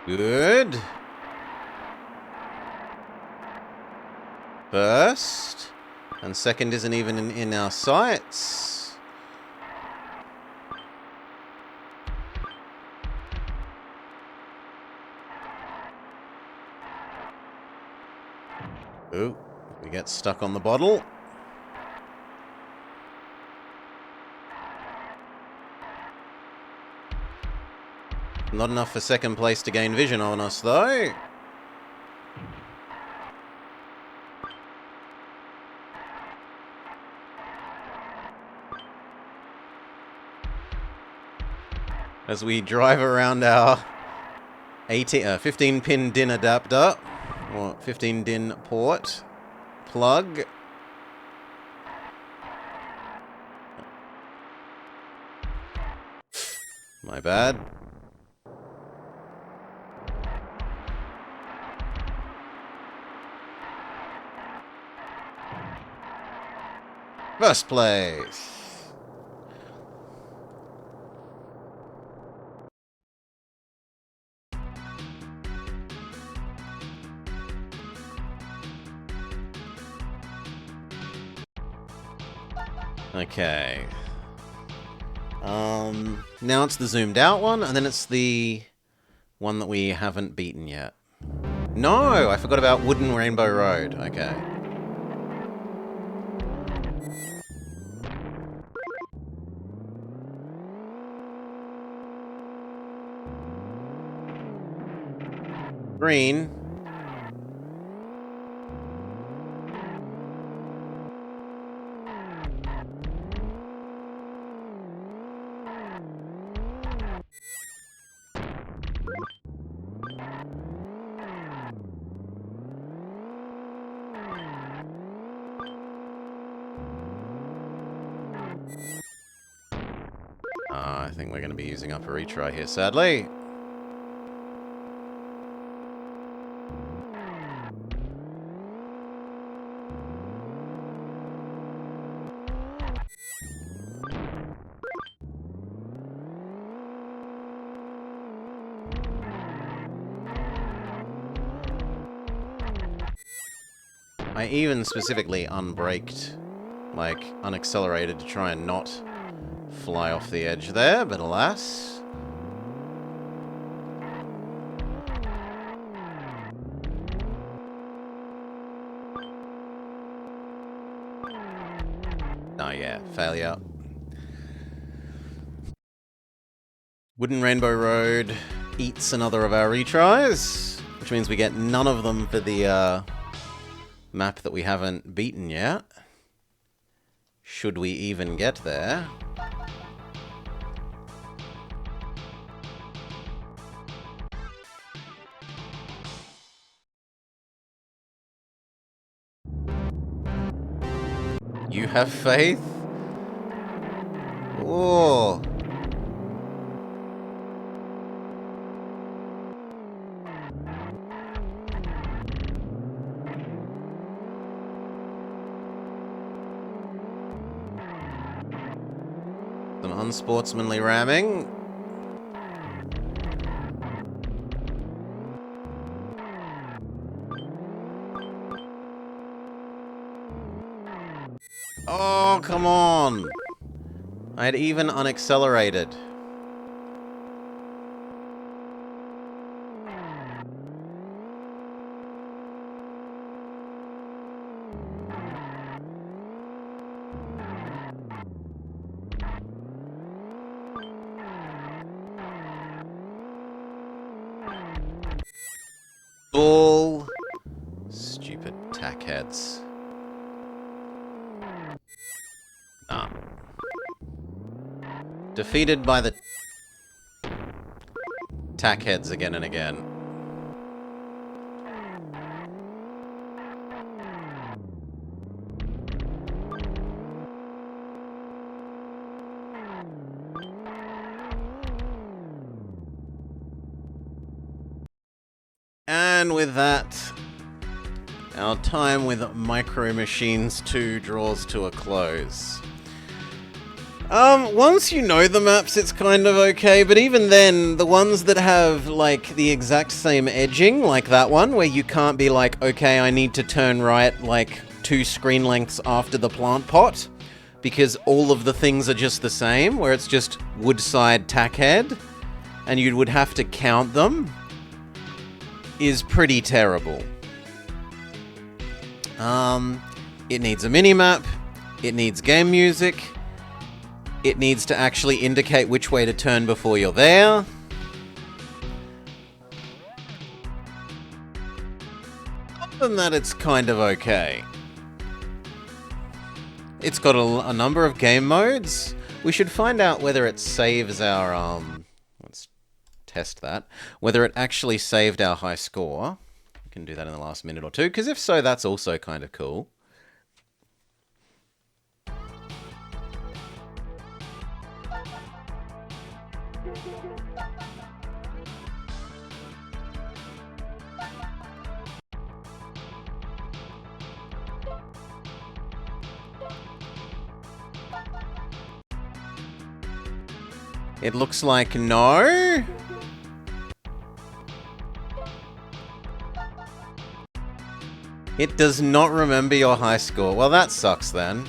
A: Good. First. And second isn't even in our sights. Ooh, we get stuck on the bottle. Not enough for second place to gain vision on us, though. As we drive around our 15-pin DIN adapter, or 15-DIN port plug. My bad. First place. Okay. Now it's the zoomed out one, and then it's the one that we haven't beaten yet. No, I forgot about Wooden Rainbow Road. Okay. Green. I think we're going to be using up a retry here, sadly. I even specifically unbraked, like unaccelerated to try and not fly off the edge there, but alas. Oh yeah, failure. Wooden Rainbow Road eats another of our retries, which means we get none of them for the map that we haven't beaten yet. Should we even get there? You have faith? Oh. Some unsportsmanly ramming. Oh, come on. I had even unaccelerated. Bull. Stupid tackheads. Ah. Defeated by the tackheads again and again. And with that, our time with Micromachines 2 draws to a close. Once you know the maps, it's kind of okay, but even then, the ones that have, like, the exact same edging, like that one, where you can't be like, okay, I need to turn right, like, 2 screen lengths after the plant pot, because all of the things are just the same, where it's just Woodside Tackhead, and you would have to count them, is pretty terrible. It needs a minimap, it needs game music, it needs to actually indicate which way to turn before you're there. Other than that, it's kind of okay. It's got a number of game modes. We should find out whether it saves our, let's test that. Whether it actually saved our high score. We can do that in the last minute or two, because if so, that's also kind of cool. It looks like no. It does not remember your high score. Well, that sucks then.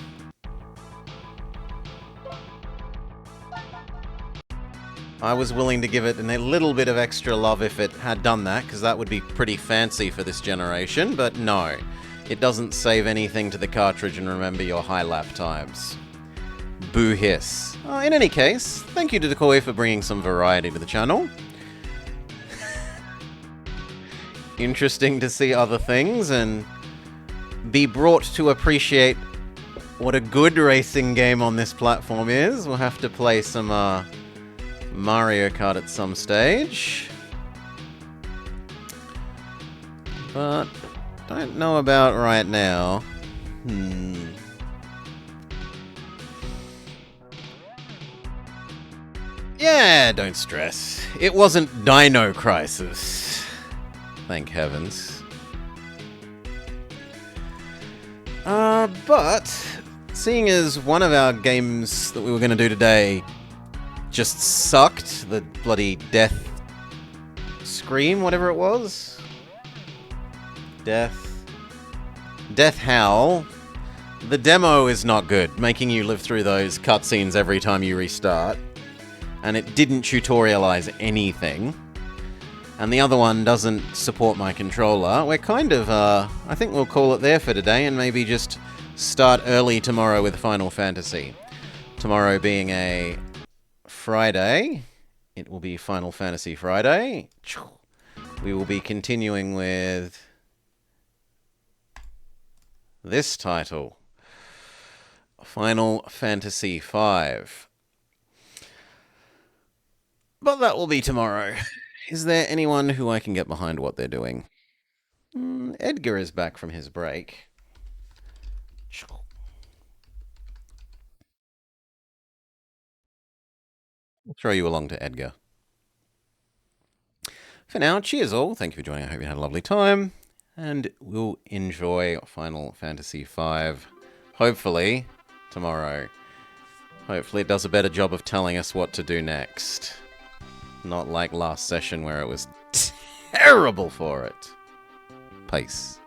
A: I was willing to give it a little bit of extra love if it had done that, because that would be pretty fancy for this generation, but no. It doesn't save anything to the cartridge and remember your high lap times. Boo hiss. In any case, thank you to Decoy for bringing some variety to the channel. Interesting to see other things and be brought to appreciate what a good racing game on this platform is. We'll have to play some Mario Kart at some stage. But don't know about right now. Yeah, don't stress. It wasn't Dino Crisis. Thank heavens. But seeing as one of our games that we were going to do today just sucked, the bloody Death Scream, whatever it was. Death Howl. The demo is not good, making you live through those cutscenes every time you restart. And it didn't tutorialize anything. And the other one doesn't support my controller. We're kind of, I think we'll call it there for today and maybe just start early tomorrow with Final Fantasy. Tomorrow being a Friday, it will be Final Fantasy Friday. We will be continuing with this title, Final Fantasy V. But that will be tomorrow. Is there anyone who I can get behind what they're doing? Edgar is back from his break. I'll throw you along to Edgar. For now, cheers all. Thank you for joining. I hope you had a lovely time. And we'll enjoy Final Fantasy V, hopefully, tomorrow. Hopefully it does a better job of telling us what to do next. Not like last session where it was terrible for it. Peace.